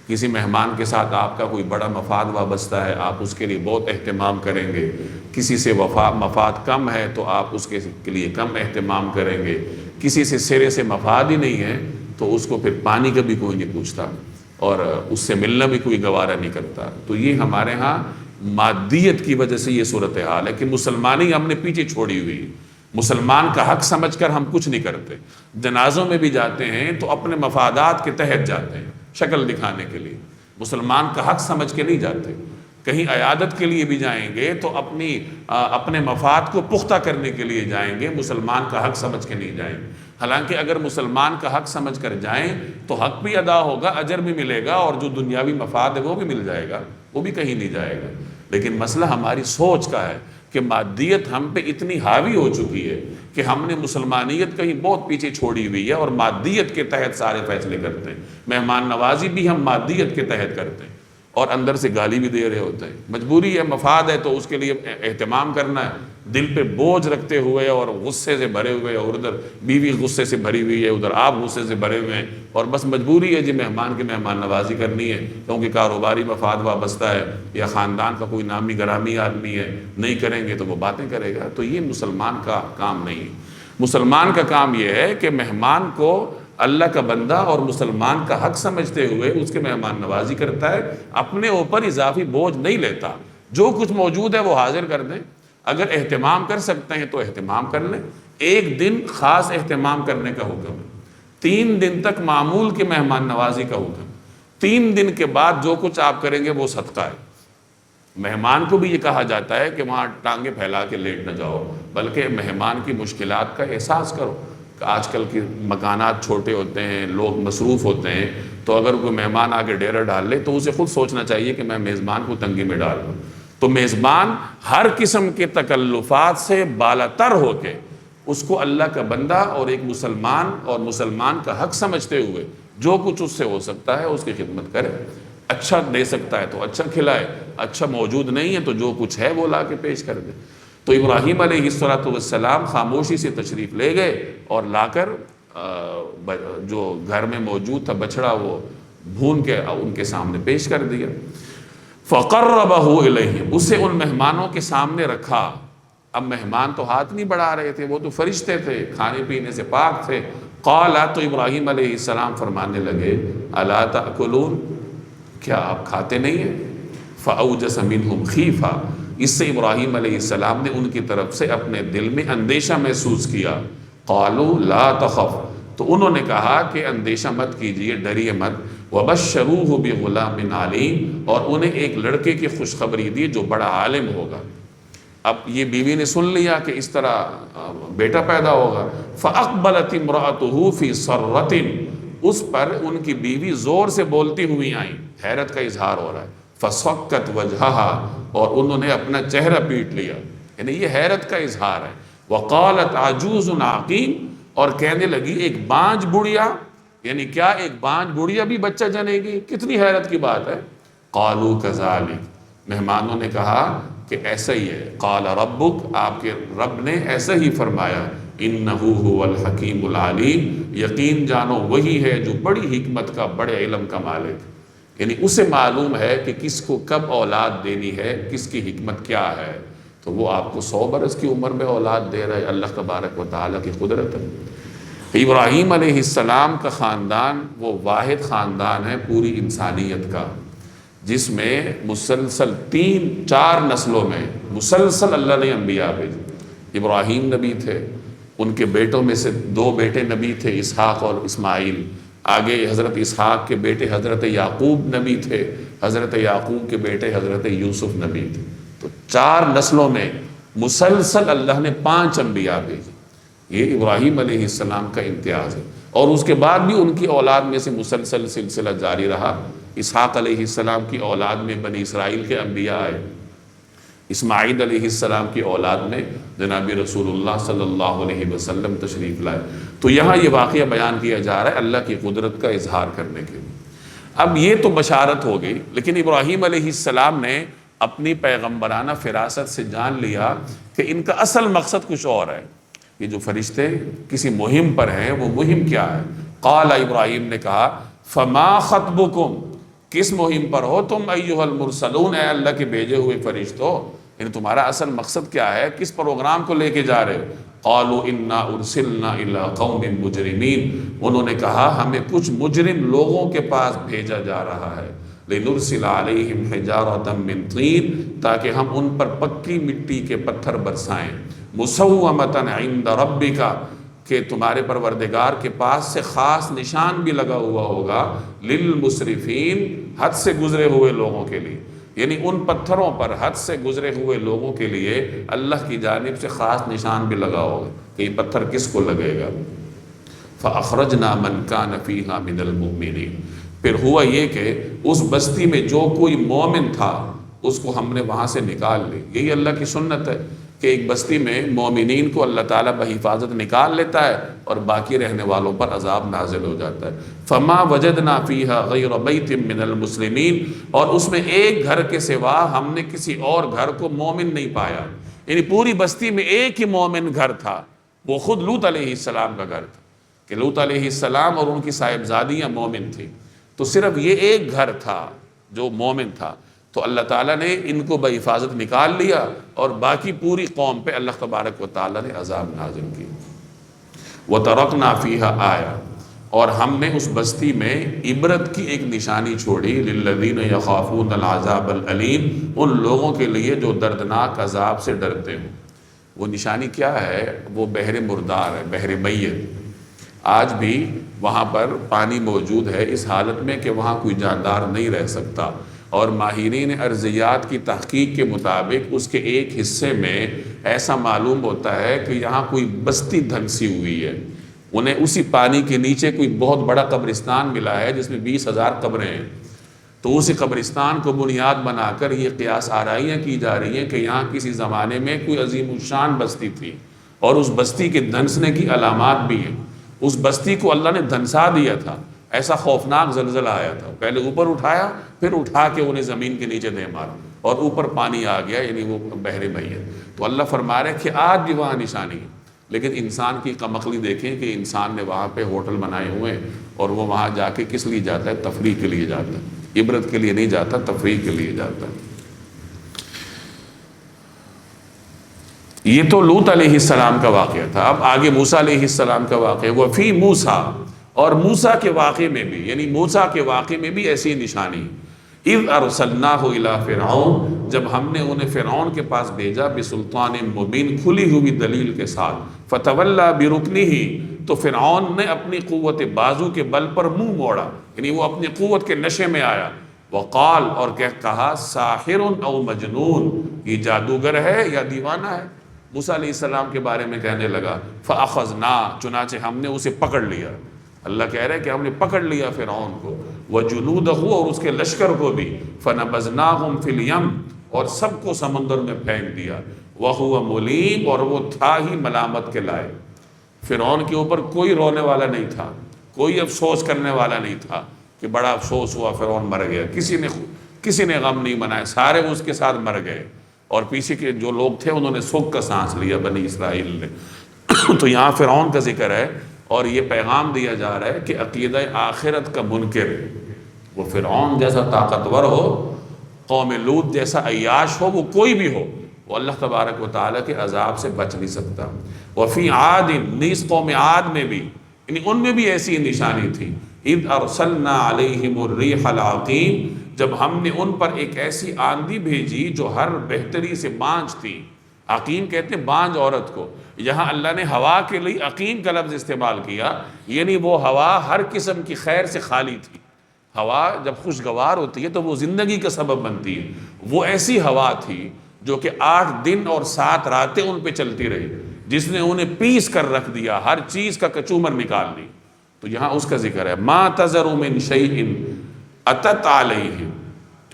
کسی مہمان کے ساتھ آپ کا کوئی بڑا مفاد وابستہ ہے، آپ اس کے لیے بہت اہتمام کریں گے۔ کسی سے مفاد کم ہے تو آپ اس کے لیے کم اہتمام کریں گے۔ کسی سے سرے سے مفاد ہی نہیں ہے تو اس کو پھر پانی کا بھی کوئی نہیں پوچھتا اور اس سے ملنا بھی کوئی گوارہ نہیں کرتا۔ تو یہ ہمارے ہاں مادیت کی وجہ سے یہ صورتحال ہے کہ مسلمانی ہم نے پیچھے چھوڑی ہوئی۔ مسلمان کا حق سمجھ کر ہم کچھ نہیں کرتے۔ جنازوں میں بھی جاتے ہیں تو اپنے مفادات کے تحت جاتے ہیں، شکل دکھانے کے لیے، مسلمان کا حق سمجھ کے نہیں جاتے۔ کہیں عیادت کے لیے بھی جائیں گے تو اپنے مفاد کو پختہ کرنے کے لیے جائیں گے، مسلمان کا حق سمجھ کے نہیں جائیں گے۔ حالانکہ اگر مسلمان کا حق سمجھ کر جائیں تو حق بھی ادا ہوگا، اجر بھی ملے گا، اور جو دنیاوی مفاد ہے وہ بھی مل جائے گا، وہ بھی کہیں نہیں جائے گا۔ لیکن مسئلہ ہماری سوچ کا ہے کہ مادیت ہم پہ اتنی حاوی ہو چکی ہے کہ ہم نے مسلمانیت کہیں بہت پیچھے چھوڑی ہوئی ہے اور مادیت کے تحت سارے فیصلے کرتے ہیں۔ مہمان نوازی بھی ہم مادیت کے تحت کرتے ہیں اور اندر سے گالی بھی دے رہے ہوتے ہیں۔ مجبوری ہے، مفاد ہے تو اس کے لیے اہتمام کرنا ہے، دل پہ بوجھ رکھتے ہوئے اور غصے سے بھرے ہوئے، اور ادھر بیوی غصے سے بھری ہوئی ہے، ادھر آپ غصے سے بھرے ہوئے ہیں، اور بس مجبوری ہے جی مہمان کی مہمان نوازی کرنی ہے کیونکہ کاروباری مفاد وابستہ ہے یا خاندان کا کوئی نامی گرامی آدمی ہے، نہیں کریں گے تو وہ باتیں کرے گا۔ تو یہ مسلمان کا کام نہیں ہے۔ مسلمان کا کام یہ ہے کہ مہمان کو اللہ کا بندہ اور مسلمان کا حق سمجھتے ہوئے اس کے مہمان نوازی کرتا ہے، اپنے اوپر اضافی بوجھ نہیں لیتا۔ جو کچھ موجود ہے وہ حاضر کر دیں، اگر اہتمام کر سکتے ہیں تو اہتمام کر لیں۔ ایک دن خاص اہتمام کرنے کا حکم ہے، 3 دن تک معمول کی مہمان نوازی کا حکم، 3 دن کے بعد جو کچھ آپ کریں گے وہ صدقہ ہے۔ مہمان کو بھی یہ کہا جاتا ہے کہ وہاں ٹانگیں پھیلا کے لیٹ نہ جاؤ، بلکہ مہمان کی مشکلات کا احساس کرو۔ آج کل کے مکانات چھوٹے ہوتے ہیں، لوگ مصروف ہوتے ہیں، تو اگر کوئی مہمان آگے ڈیرا ڈال لے تو اسے خود سوچنا چاہیے کہ میں میزبان کو تنگی میں ڈال دوں۔ تو میزبان ہر قسم کے تکلفات سے بالا تر ہو کے اس کو اللہ کا بندہ اور ایک مسلمان اور مسلمان کا حق سمجھتے ہوئے جو کچھ اس سے ہو سکتا ہے اس کی خدمت کرے۔ اچھا دے سکتا ہے تو اچھا کھلائے، اچھا موجود نہیں ہے تو جو کچھ ہے وہ لا کے پیش کر دے۔ تو ابراہیم علیہ السلام خاموشی سے تشریف لے گئے اور لا کر جو گھر میں موجود تھا بچڑا وہ بھون کے ان کے سامنے پیش کر دیا۔ فَقَرَّبَهُ إِلَيْهِمْ، اسے ان مہمانوں کے سامنے رکھا۔ اب مہمان تو ہاتھ نہیں بڑھا رہے تھے، وہ تو فرشتے تھے، کھانے پینے سے پاک تھے۔ قَالَ، تو ابراہیم علیہ السلام فرمانے لگے، أَلَا تَأْكُلُونَ، کیا آپ کھاتے نہیں ہیں؟ فَأَوْجَسَ مِنْهُمْ خِیفَةً، اس سے ابراہیم علیہ السلام نے ان کی طرف سے اپنے دل میں اندیشہ محسوس کیا۔ قَالُوا لَا تَخَفْ، تو انہوں نے کہا کہ اندیشہ مت کیجئے، ڈریے مت۔ وَبَشَّرُوهُ بِغُلَامٍ عَلِيمٍ، اور انہیں ایک لڑکے کی خوشخبری دی جو بڑا عالم ہوگا۔ اب یہ بیوی نے سن لیا کہ اس طرح بیٹا پیدا ہوگا۔ فَأَقْبَلَتِ امْرَأَتُهُ فِي صَرَّةٍ، اس پر ان کی بیوی زور سے بولتی ہوئی آئیں، حیرت کا اظہار ہو رہا ہے۔ فَصَكَّتْ وَجْهَهَا، اور انہوں نے اپنا چہرہ پیٹ لیا، یعنی یہ حیرت کا اظہار ہے۔ وَقَالَتْ عَجُوزٌ عَقِيمٌ، اور کہنے لگی ایک بانجھ بڑھیا، یعنی کیا ایک بانجھ بڑھیا بھی بچہ جنے گی؟ کتنی حیرت کی بات ہے۔ قَالُوا كَذَلِكَ، مہمانوں نے کہا کہ ایسا ہی ہے۔ قَالَ رَبُّكَ، آپ کے رب نے ایسا ہی فرمایا۔ إِنَّهُ هُوَ الْحَكِيمُ الْعَلِيمُ، یقین جانو وہی ہے جو بڑی حکمت کا، بڑے علم کا مالک، یعنی اسے معلوم ہے کہ کس کو کب اولاد دینی ہے، کس کی حکمت کیا ہے۔ تو وہ آپ کو 100 برس کی عمر میں اولاد دے رہے، اللہ تبارک و تعالیٰ کی قدرت ہے۔ ابراہیم علیہ السلام کا خاندان وہ واحد خاندان ہے پوری انسانیت کا، جس میں مسلسل 3-4 نسلوں میں مسلسل اللہ نے انبیاء بھیجے۔ ابراہیم نبی تھے، ان کے بیٹوں میں سے 2 بیٹے نبی تھے، اسحاق اور اسماعیل۔ آگے حضرت اسحاق کے بیٹے حضرت یعقوب نبی تھے، حضرت یعقوب کے بیٹے حضرت یوسف نبی تھے۔ تو 4 نسلوں میں مسلسل اللہ نے 5 انبیاء بھیجے۔ یہ ابراہیم علیہ السلام کا امتیاز ہے، اور اس کے بعد بھی ان کی اولاد میں سے مسلسل سلسلہ جاری رہا۔ اسحاق علیہ السلام کی اولاد میں بنی اسرائیل کے انبیاء آئے، اسماعیل علیہ السلام کی اولاد میں جناب رسول اللہ صلی اللہ علیہ وسلم تشریف لائے۔ تو یہاں یہ واقعہ بیان کیا جا رہا ہے اللہ کی قدرت کا اظہار کرنے کے لیے۔ اب یہ تو بشارت ہو گئی، لیکن ابراہیم علیہ السلام نے اپنی پیغمبرانہ فراست سے جان لیا کہ ان کا اصل مقصد کچھ اور ہے۔ یہ جو فرشتے کسی مہم پر ہیں، وہ مہم کیا ہے؟ قال، ابراہیم نے کہا، فما خطبکم، کس مہم پر ہو تم ایھا المرسلون، اے اللہ کے بھیجے ہوئے فرشتوں، یعنی تمہارا اصل مقصد کیا ہے، کس پروگرام کو لے کے جا رہے ہو؟ قالوا انا ارسلنا الی قوم مجرمین، انہوں نے کہا ہمیں کچھ مجرم لوگوں کے پاس بھیجا جا رہا ہے۔ لنرسل علیہم حجارۃ من طین، تاکہ ہم ان پر پکی مٹی کے پتھر برسائیں، مسومۃ عند ربک، کہ تمہارے پروردگار کے پاس سے خاص نشان بھی لگا ہوا ہوگا، للمسرفین، حد سے گزرے ہوئے لوگوں کے لیے، یعنی ان پتھروں پر حد سے گزرے ہوئے لوگوں کے لیے اللہ کی جانب سے خاص نشان بھی لگا ہوگا کہ یہ پتھر کس کو لگے گا۔ فَأَخْرَجْنَا مَنْ كَانَ فِيهَا مِنَ الْمُؤْمِنِينَ، پھر ہوا یہ کہ اس بستی میں جو کوئی مومن تھا اس کو ہم نے وہاں سے نکال لی۔ یہی اللہ کی سنت ہے کہ ایک بستی میں مومنین کو اللہ تعالیٰ بحفاظت نکال لیتا ہے اور باقی رہنے والوں پر عذاب نازل ہو جاتا ہے۔ فما وجدنا فیہا غیر بیت من المسلمین، اور اس میں ایک گھر کے سوا ہم نے کسی اور گھر کو مومن نہیں پایا، یعنی پوری بستی میں ایک ہی مومن گھر تھا، وہ خود لوط علیہ السلام کا گھر تھا، کہ لوط علیہ السلام اور ان کی صاحبزادیاں مومن تھیں، تو صرف یہ ایک گھر تھا جو مومن تھا۔ تو اللہ تعالیٰ نے ان کو بحفاظت نکال لیا اور باقی پوری قوم پہ اللہ تبارک و تعالیٰ نے عذاب نازل کی۔ وَتَرَكْنَا فِيهَا آیَةً، اور ہم نے اس بستی میں عبرت کی ایک نشانی چھوڑی، لِلَّذِينَ يَخَافُونَ الْعَذَابَ الْأَلِيمَ، ان لوگوں کے لیے جو دردناک عذاب سے ڈرتے ہیں۔ وہ نشانی کیا ہے؟ وہ بحر مردار ہے، بحر میت۔ آج بھی وہاں پر پانی موجود ہے اس حالت میں کہ وہاں کوئی جاندار نہیں رہ سکتا، اور ماہرین ارضیات کی تحقیق کے مطابق اس کے ایک حصے میں ایسا معلوم ہوتا ہے کہ یہاں کوئی بستی دھنسی ہوئی ہے، انہیں اسی پانی کے نیچے کوئی بہت بڑا قبرستان ملا ہے جس میں 20,000 قبریں ہیں۔ تو اسی قبرستان کو بنیاد بنا کر یہ قیاس آرائیاں کی جا رہی ہیں کہ یہاں کسی زمانے میں کوئی عظیم الشان بستی تھی، اور اس بستی کے دھنسنے کی علامات بھی ہیں۔ اس بستی کو اللہ نے دھنسا دیا تھا، ایسا خوفناک زلزلہ آیا تھا، پہلے اوپر اٹھایا پھر اٹھا کے انہیں زمین کے نیچے دے مارا اور اوپر پانی آ گیا، یعنی وہ بحر میت۔ تو اللہ فرما رہے کہ آج بھی وہاں نشانی ہے، لیکن انسان کی کمقلی دیکھیں کہ انسان نے وہاں پہ ہوٹل بنائے ہوئے ہیں اور وہ وہاں جا کے کس لیے جاتا ہے؟ تفریح کے لیے جاتا ہے، عبرت کے لیے نہیں جاتا، تفریح کے لیے جاتا ہے۔ یہ تو لوط علیہ السلام کا واقعہ تھا۔ اب آگے موسیٰ علیہ السلام کا واقعہ، وفی موسیٰ، اور موسیٰ کے واقعے میں بھی، یعنی موسیٰ کے واقعے میں بھی ایسی نشانی، اذ ارسلناہ الی فرعون، جب ہم نے انہیں فرعون کے پاس بھیجا، بسلطان مبین، کھلی ہوئی دلیل کے ساتھ، فتولی برکنہ، تو فرعون نے اپنی قوت بازو کے بل پر منہ موڑا، یعنی وہ اپنی قوت کے نشے میں آیا، وقال، اور کہا، ساحر او مجنون، یہ جادوگر ہے یا دیوانہ ہے، موسیٰ علیہ السلام کے بارے میں کہنے لگا۔ فاخذناہ، چنانچہ ہم نے اسے پکڑ لیا، اللہ کہہ رہے کہ ہم نے پکڑ لیا فرعون کو، وجنودہ، اور اس کے لشکر کو بھی، فنبذناہم فی الیم، اور سب کو سمندر میں پھینک دیا، وہو ملیم، اور وہ تھا ہی ملامت کے لائق۔ فرعون کے اوپر کوئی رونے والا نہیں تھا، کوئی افسوس کرنے والا نہیں تھا کہ بڑا افسوس ہوا فرعون مر گیا، کسی نے غم نہیں منایا، سارے اس کے ساتھ مر گئے، اور پیچھے کے جو لوگ تھے انہوں نے سکھ کا سانس لیا، بنی اسرائیل نے۔ تو یہاں فرعون کا ذکر ہے، اور یہ پیغام دیا جا رہا ہے کہ عقیدہ آخرت کا منکر، وہ فرعون جیسا طاقتور ہو، قوم لوط جیسا عیاش ہو، وہ کوئی بھی ہو، وہ اللہ تبارک و تعالیٰ کے عذاب سے بچ نہیں سکتا۔ وفی عاد، نیز قوم عاد میں بھی، یعنی ان میں بھی ایسی نشانی تھی، اذ ارسلنا علیہم الریح العقیم، جب ہم نے ان پر ایک ایسی آندھی بھیجی جو ہر بہتری سے بانجھ تھی۔ عقیم کہتے ہیں بانجھ عورت کو، یہاں اللہ نے ہوا کے لیے عقیم کا لفظ استعمال کیا، یعنی وہ ہوا ہر قسم کی خیر سے خالی تھی۔ ہوا جب خوشگوار ہوتی ہے تو وہ زندگی کا سبب بنتی ہے، وہ ایسی ہوا تھی جو کہ 8 دن اور 7 راتیں ان پہ چلتی رہی، جس نے انہیں پیس کر رکھ دیا، ہر چیز کا کچومر نکال دی۔ تو یہاں اس کا ذکر ہے، ما تذر من شیء اتت علیہ،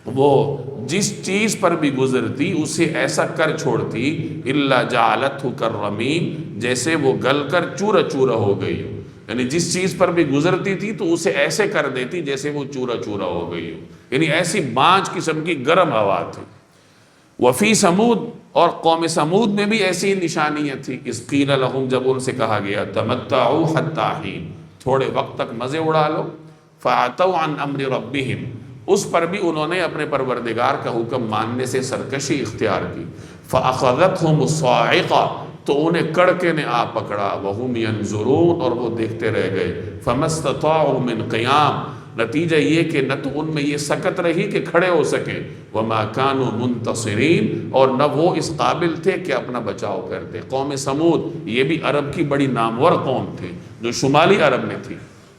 وہ جس چیز پر بھی گزرتی اسے ایسا کر چھوڑتی، الا جعلتہ کالرمیم، جیسے وہ گل کر چورا چورا ہو گئی ہو، یعنی جس چیز پر بھی گزرتی تھی تو اسے ایسے کر دیتی جیسے وہ چورا چورا ہو گئی ہو، یعنی ایسی بانجھ قسم کی گرم ہوا تھی۔ وفی سمود، اور قوم سمود میں بھی ایسی نشانیاں تھی، اذ قیل لہم، جب ان سے کہا گیا، تمتعوا حتی حین، تھوڑے وقت تک مزے اڑا لو، فعتوا عن امر ربہم، اس پر بھی انہوں نے اپنے پروردگار کا حکم ماننے سے سرکشی اختیار کی، فاخذتہم الصاعقہ، تو انہیں کڑکے نے آ پکڑا، وہم ینظرون، اور وہ دیکھتے رہ گئے، فما استطاعوا من قیام، نتیجہ یہ کہ نہ تو ان میں یہ سکت رہی کہ کھڑے ہو سکیں، وما كانوا منتصرین، اور نہ وہ اس قابل تھے کہ اپنا بچاؤ کرتے۔ قوم سمود یہ بھی عرب کی بڑی نامور قوم تھی جو شمالی عرب میں تھی،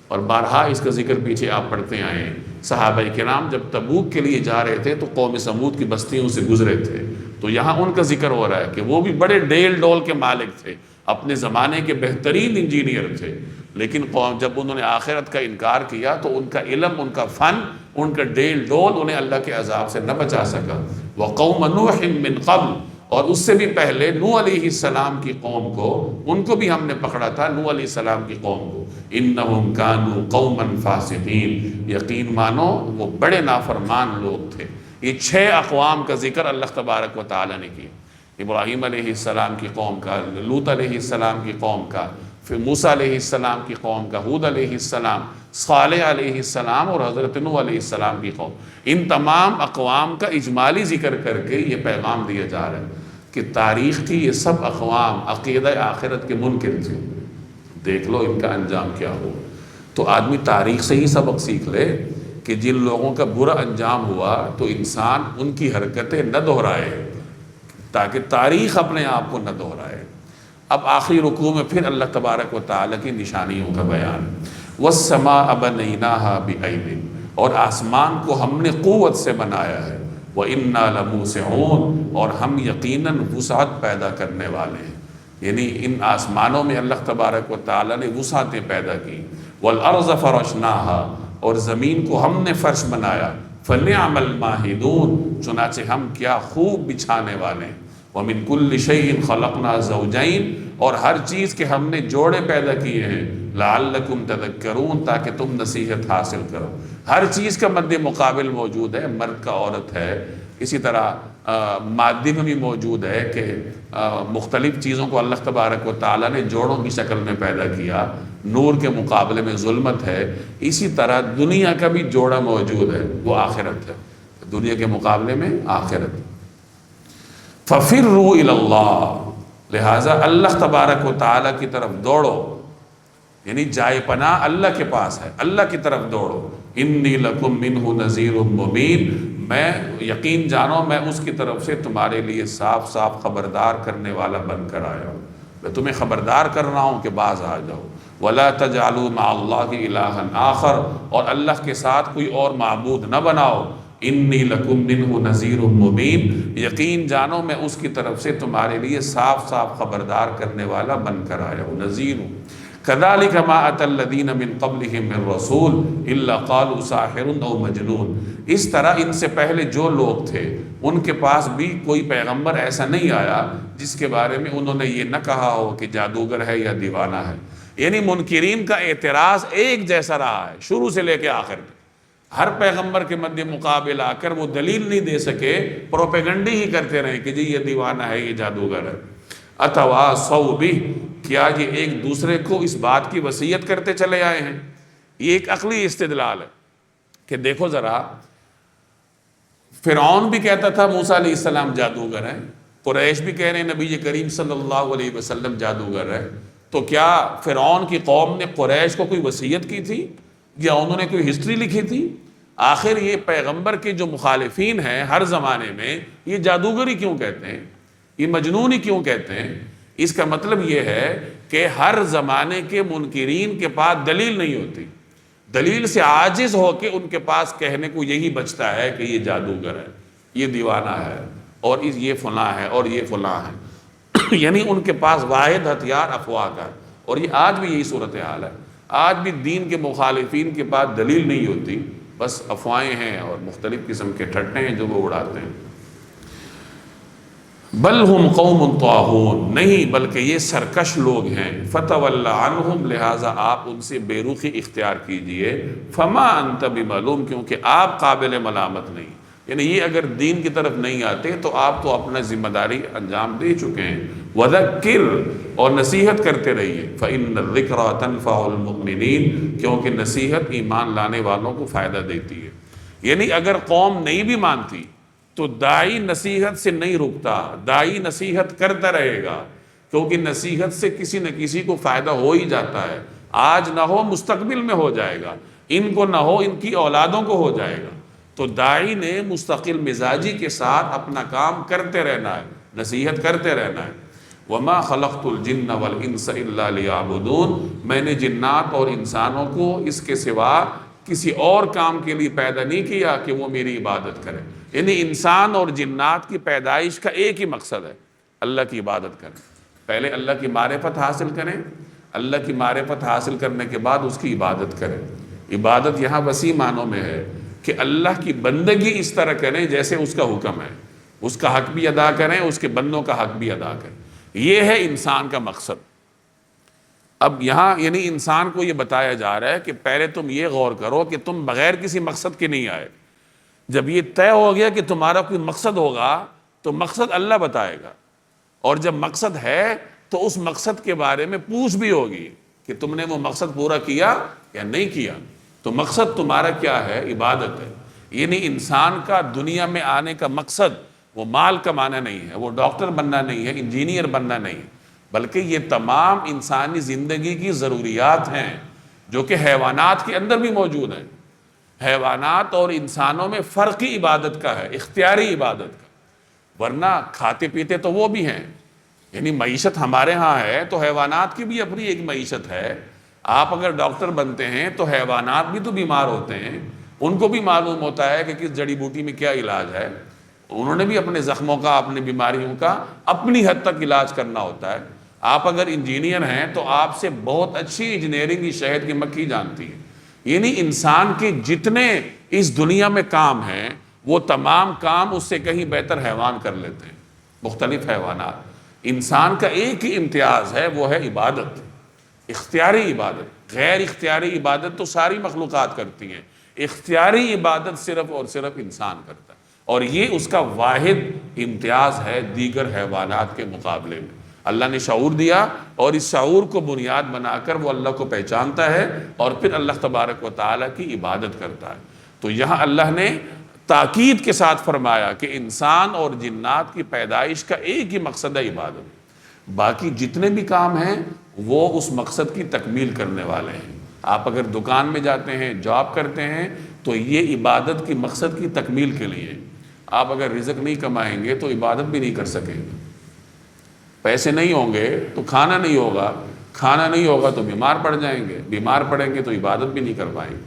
اور بارہا اس کا ذکر پیچھے آپ پڑھتے آئے ہیں۔ صحابہ کرام جب تبوک کے لیے جا رہے تھے تو قوم سمود کی بستیوں سے گزرے تھے، تو یہاں ان کا ذکر ہو رہا ہے کہ وہ بھی بڑے ڈیل ڈول کے مالک تھے، اپنے زمانے کے بہترین انجینئر تھے، لیکن قوم جب انہوں نے آخرت کا انکار کیا تو ان کا علم، ان کا فن، ان کا ڈیل ڈول انہیں اللہ کے عذاب سے نہ بچا سکا۔ وقوم نوح من قبل، اور اس سے بھی پہلے نوح علیہ السلام کی قوم کو، ان کو بھی ہم نے پکڑا تھا، نوح علیہ السلام کی قوم کو، انہم کانوا قوما فاسقین، یقین مانو وہ بڑے نافرمان لوگ تھے۔ یہ 6 اقوام کا ذکر اللہ تبارک و تعالی نے کیا، ابراہیم علیہ السلام کی قوم کا، لوط علیہ السلام کی قوم کا، پھر موسیٰ علیہ السلام کی قوم کا، ہود علیہ السلام، صالح علیہ السلام، اور حضرت نوح علیہ السلام کی قوم۔ ان تمام اقوام کا اجمالی ذکر کر کے یہ پیغام دیا جا رہا ہے کہ تاریخ کی یہ سب اقوام عقیدہ آخرت کے منکر تھے، دیکھ لو ان کا انجام کیا ہو۔ تو آدمی تاریخ سے ہی سبق سیکھ لے کہ جن لوگوں کا برا انجام ہوا تو انسان ان کی حرکتیں نہ دہرائے، تاکہ تاریخ اپنے آپ کو نہ دہرائے۔ اب آخری رکوع میں پھر اللہ تبارک و تعالیٰ کی نشانیوں کا بیان، وَالسَّمَاءَ بَنَيْنَاهَا بِأَيْدٍ، اور آسمان کو ہم نے قوت سے بنایا ہے، وَإِنَّا لَمُوسِعُونَ، اور ہم یقیناً وسعت پیدا کرنے والے ہیں، یعنی ان آسمانوں میں اللہ تبارک و تعالیٰ نے وسعتیں پیدا کی۔ وَالْأَرْضَ فَرَشْنَاهَا، اور زمین کو ہم نے فرش بنایا، فَنِعْمَ الْمَاهِدُونَ، چنانچہ ہم کیا خوب بچھانے والے ہیں۔ وَمِن كُلِّ شَيْءٍ خَلَقْنَا زَوْجَيْنِ، اور ہر چیز کے ہم نے جوڑے پیدا کیے ہیں، لَعَلَّكُمْ تَذَكَّرُونَ، تاکہ تم نصیحت حاصل کرو۔ ہر چیز کا مد مقابل موجود ہے، مرد کا عورت ہے، اسی طرح مادی میں بھی موجود ہے کہ مختلف چیزوں کو اللہ تبارک و تعالیٰ نے جوڑوں کی شکل میں پیدا کیا، نور کے مقابلے میں ظلمت ہے، اسی طرح دنیا کا بھی جوڑا موجود ہے، وہ آخرت ہے، دنیا کے مقابلے میں آخرت۔ فَفِرُّوا إِلَى اللَّهِ، لہٰذا اللہ تبارک و تعالیٰ کی طرف دوڑو، یعنی جائے پناہ اللہ کے پاس ہے، اللہ کی طرف دوڑو۔ انی لکم منہ نذیر مبین، میں یقین جانو میں اس کی طرف سے تمہارے لیے صاف صاف خبردار کرنے والا بن کر آیا ہوں، میں تمہیں خبردار کر رہا ہوں کہ باز آ جاؤ۔ ولا تجعلوا مع اللہ الہا آخر، اور اللہ کے ساتھ کوئی اور معبود نہ بناؤ۔ انی لکم منہ نذیر مبین، یقین جانو میں اس کی طرف سے تمہارے لیے صاف صاف خبردار کرنے والا بن کر آیا ہوں، نذیر ہوں۔ كذلك ما أتى الذين من قبلهم من رسول إلا قالوا ساحر أو مجنون، اس طرح ان سے پہلے جو لوگ تھے ان کے پاس بھی کوئی پیغمبر ایسا نہیں آیا جس کے بارے میں انہوں نے یہ نہ کہا ہو کہ جادوگر ہے یا دیوانہ ہے۔ یعنی منکرین کا اعتراض ایک جیسا رہا ہے شروع سے لے کے آخر تک، ہر پیغمبر کے مد مقابل آ کر وہ دلیل نہیں دے سکے، پروپیگنڈی ہی کرتے رہے کہ جی یہ دیوانہ ہے، یہ جادوگر ہے۔ اتواصوا بہ، کیا یہ ایک دوسرے کو اس بات کی وصیت کرتے چلے آئے ہیں؟ یہ ایک عقلی استدلال ہے کہ دیکھو ذرا، فرعون بھی کہتا تھا موسیٰ علیہ السلام جادوگر ہیں، قریش بھی کہہ رہے ہیں نبی کریم صلی اللہ علیہ وسلم جادوگر ہے، تو کیا فرعون کی قوم نے قریش کو کوئی وصیت کی تھی یا انہوں نے کوئی ہسٹری لکھی تھی؟ آخر یہ پیغمبر کے جو مخالفین ہیں ہر زمانے میں، یہ جادوگری کیوں کہتے ہیں، یہ مجنون ہی کیوں کہتے ہیں؟ اس کا مطلب یہ ہے کہ ہر زمانے کے منکرین کے پاس دلیل نہیں ہوتی، دلیل سے عاجز ہو کے ان کے پاس کہنے کو یہی بچتا ہے کہ یہ جادوگر ہے، یہ دیوانہ ہے، اور یہ فلاں ہے اور یہ فلاں ہے۔ یعنی ان کے پاس واحد ہتھیار افواہ کا ہے، اور یہ آج بھی یہی صورتحال ہے، آج بھی دین کے مخالفین کے پاس دلیل نہیں ہوتی، بس افواہیں ہیں اور مختلف قسم کے ٹھٹے ہیں جو وہ اڑاتے ہیں۔ بل ہم قوم طاغون، نہیں بلکہ یہ سرکش لوگ ہیں، فتول عنہم، لہٰذا آپ ان سے بے رخی اختیار کیجئے، فما انت بملوم، کیونکہ آپ قابل ملامت نہیں، یعنی یہ اگر دین کی طرف نہیں آتے تو آپ تو اپنا ذمہ داری انجام دے چکے ہیں۔ وذکر، اور نصیحت کرتے رہیے، فإن الذکریٰ تنفع المؤمنین، کیونکہ نصیحت ایمان لانے والوں کو فائدہ دیتی ہے۔ یعنی اگر قوم نہیں بھی مانتی تو داعی نصیحت سے نہیں رکتا، داعی نصیحت کرتا رہے گا، کیونکہ نصیحت سے کسی نہ کسی کو فائدہ ہو ہی جاتا ہے، آج نہ ہو مستقبل میں ہو جائے گا، ان کو نہ ہو ان کی اولادوں کو ہو جائے گا۔ تو داعی نے مستقل مزاجی کے ساتھ اپنا کام کرتے رہنا ہے، نصیحت کرتے رہنا ہے۔ وما خلقت الجن والانس الا لیعبدون، میں نے جنات اور انسانوں کو اس کے سوا کسی اور کام کے لیے پیدا نہیں کیا کہ وہ میری عبادت کریں۔ یعنی انسان اور جنات کی پیدائش کا ایک ہی مقصد ہے، اللہ کی عبادت کریں، پہلے اللہ کی معرفت حاصل کریں، اللہ کی معرفت حاصل کرنے کے بعد اس کی عبادت کریں۔ عبادت یہاں وسیع معنوں میں ہے کہ اللہ کی بندگی اس طرح کریں جیسے اس کا حکم ہے، اس کا حق بھی ادا کریں، اس کے بندوں کا حق بھی ادا کریں، یہ ہے انسان کا مقصد۔ اب یہاں یعنی انسان کو یہ بتایا جا رہا ہے کہ پہلے تم یہ غور کرو کہ تم بغیر کسی مقصد کے نہیں آئے، جب یہ طے ہو گیا کہ تمہارا کوئی مقصد ہوگا تو مقصد اللہ بتائے گا، اور جب مقصد ہے تو اس مقصد کے بارے میں پوچھ بھی ہوگی کہ تم نے وہ مقصد پورا کیا یا نہیں کیا۔ تو مقصد تمہارا کیا ہے؟ عبادت ہے۔ یعنی انسان کا دنیا میں آنے کا مقصد وہ مال کمانا نہیں ہے، وہ ڈاکٹر بننا نہیں ہے، انجینئر بننا نہیں ہے، بلکہ یہ تمام انسانی زندگی کی ضروریات ہیں جو کہ حیوانات کے اندر بھی موجود ہیں۔ حیوانات اور انسانوں میں فرق ہی عبادت کا ہے، اختیاری عبادت کا، ورنہ کھاتے پیتے تو وہ بھی ہیں، یعنی معیشت ہمارے ہاں ہے تو حیوانات کی بھی اپنی ایک معیشت ہے۔ آپ اگر ڈاکٹر بنتے ہیں تو حیوانات بھی تو بیمار ہوتے ہیں، ان کو بھی معلوم ہوتا ہے کہ کس جڑی بوٹی میں کیا علاج ہے، انہوں نے بھی اپنے زخموں کا، اپنی بیماریوں کا اپنی حد تک علاج کرنا ہوتا ہے۔ آپ اگر انجینئر ہیں تو آپ سے بہت اچھی انجینئرنگ کی شہد کی مکھی جانتی ہے۔ یعنی انسان کے جتنے اس دنیا میں کام ہیں وہ تمام کام اس سے کہیں بہتر حیوان کر لیتے ہیں۔ مختلف حیوانات. انسان کا ایک ہی امتیاز ہے، وہ ہے عبادت، اختیاری عبادت. غیر اختیاری عبادت تو ساری مخلوقات کرتی ہیں، اختیاری عبادت صرف اور صرف انسان کرتا ہے، اور یہ اس کا واحد امتیاز ہے دیگر حیوانات کے مقابلے میں. اللہ نے شعور دیا، اور اس شعور کو بنیاد بنا کر وہ اللہ کو پہچانتا ہے اور پھر اللہ تبارک و تعالیٰ کی عبادت کرتا ہے. تو یہاں اللہ نے تاکید کے ساتھ فرمایا کہ انسان اور جنات کی پیدائش کا ایک ہی مقصد ہے عبادت. باقی جتنے بھی کام ہیں وہ اس مقصد کی تکمیل کرنے والے ہیں. آپ اگر دکان میں جاتے ہیں، جاب کرتے ہیں، تو یہ عبادت کی مقصد کی تکمیل کے لیے. آپ اگر رزق نہیں کمائیں گے تو عبادت بھی نہیں کر سکیں گے. پیسے نہیں ہوں گے تو کھانا نہیں ہوگا، کھانا نہیں ہوگا تو بیمار پڑ جائیں گے، بیمار پڑیں گے تو عبادت بھی نہیں کر پائیں گے.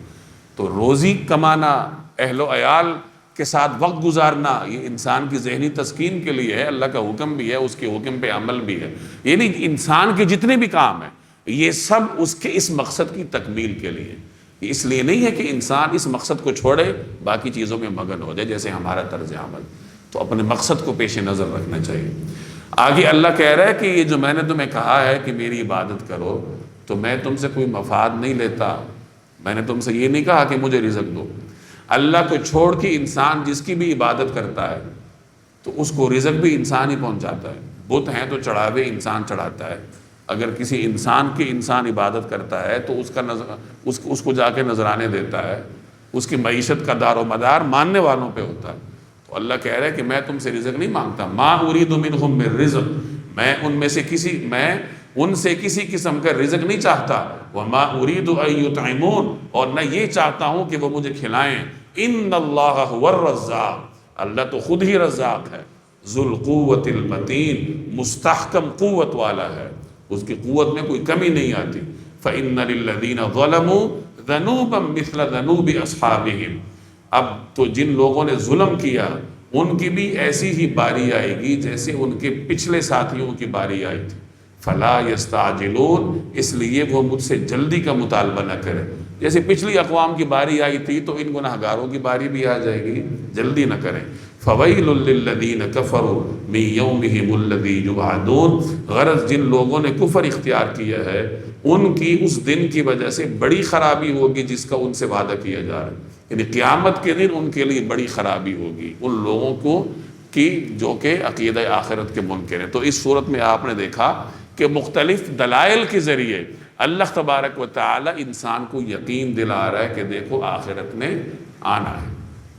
تو روزی کمانا، اہل و عیال کے ساتھ وقت گزارنا، یہ انسان کی ذہنی تسکین کے لیے ہے. اللہ کا حکم بھی ہے، اس کے حکم پہ عمل بھی ہے. یعنی انسان کے جتنے بھی کام ہیں یہ سب اس کے اس مقصد کی تکمیل کے لیے. اس لیے نہیں ہے کہ انسان اس مقصد کو چھوڑے باقی چیزوں میں مگن ہو جائے جیسے ہمارا طرز عمل. تو اپنے مقصد کو پیش نظر رکھنا چاہیے. آگے اللہ کہہ رہا ہے کہ یہ جو میں نے تمہیں کہا ہے کہ میری عبادت کرو، تو میں تم سے کوئی مفاد نہیں لیتا. میں نے تم سے یہ نہیں کہا کہ مجھے رزق دو. اللہ کو چھوڑ کے انسان جس کی بھی عبادت کرتا ہے تو اس کو رزق بھی انسان ہی پہنچاتا ہے. بت ہیں تو چڑھاوے انسان چڑھاتا ہے. اگر کسی انسان کی انسان عبادت کرتا ہے تو اس کو جا کے نذرانے دیتا ہے. اس کی معیشت کا دار و مدار ماننے والوں پہ ہوتا ہے. تو اللہ کہہ رہا ہے کہ میں تم سے رزق نہیں مانگتا. ما اريد منهم من رزق، میں ان سے کسی قسم کا رزق نہیں چاہتا. وما اريد ان يطعمون، اور نہ یہ چاہتا ہوں کہ وہ مجھے کھلائیں. ان اللہ هو الرزاق، اللہ تو خود ہی رزاق ہے. ذو القوت المتین، مستحکم قوت والا ہے، اس کی قوت میں کوئی کمی نہیں آتی. فإن للذین ظلموا ذنوبا مثل ذنوب اصحابہم، اب تو جن لوگوں نے ظلم کیا ان کی بھی ایسی ہی باری آئے گی جیسے ان کے پچھلے ساتھیوں کی باری آئی تھی. فلا یستعجلون، اس لیے وہ مجھ سے جلدی کا مطالبہ نہ کرے. جیسے پچھلی اقوام کی باری آئی تھی تو ان گناہگاروں کی باری بھی آ جائے گی، جلدی نہ کریں. فویل للذین کفروا من یومہم الذی یوعدون، غرض جن لوگوں نے کفر اختیار کیا ہے ان کی اس دن کی وجہ سے بڑی خرابی ہوگی جس کا ان سے وعدہ کیا جا رہا ہے. یعنی قیامت کے دن ان کے لیے بڑی خرابی ہوگی ان لوگوں کو کی جو کہ عقیدہ آخرت کے منکر ہیں. تو اس صورت میں آپ نے دیکھا کہ مختلف دلائل کے ذریعے اللہ تبارک و تعالی انسان کو یقین دلا رہا ہے کہ دیکھو آخرت نے آنا ہے.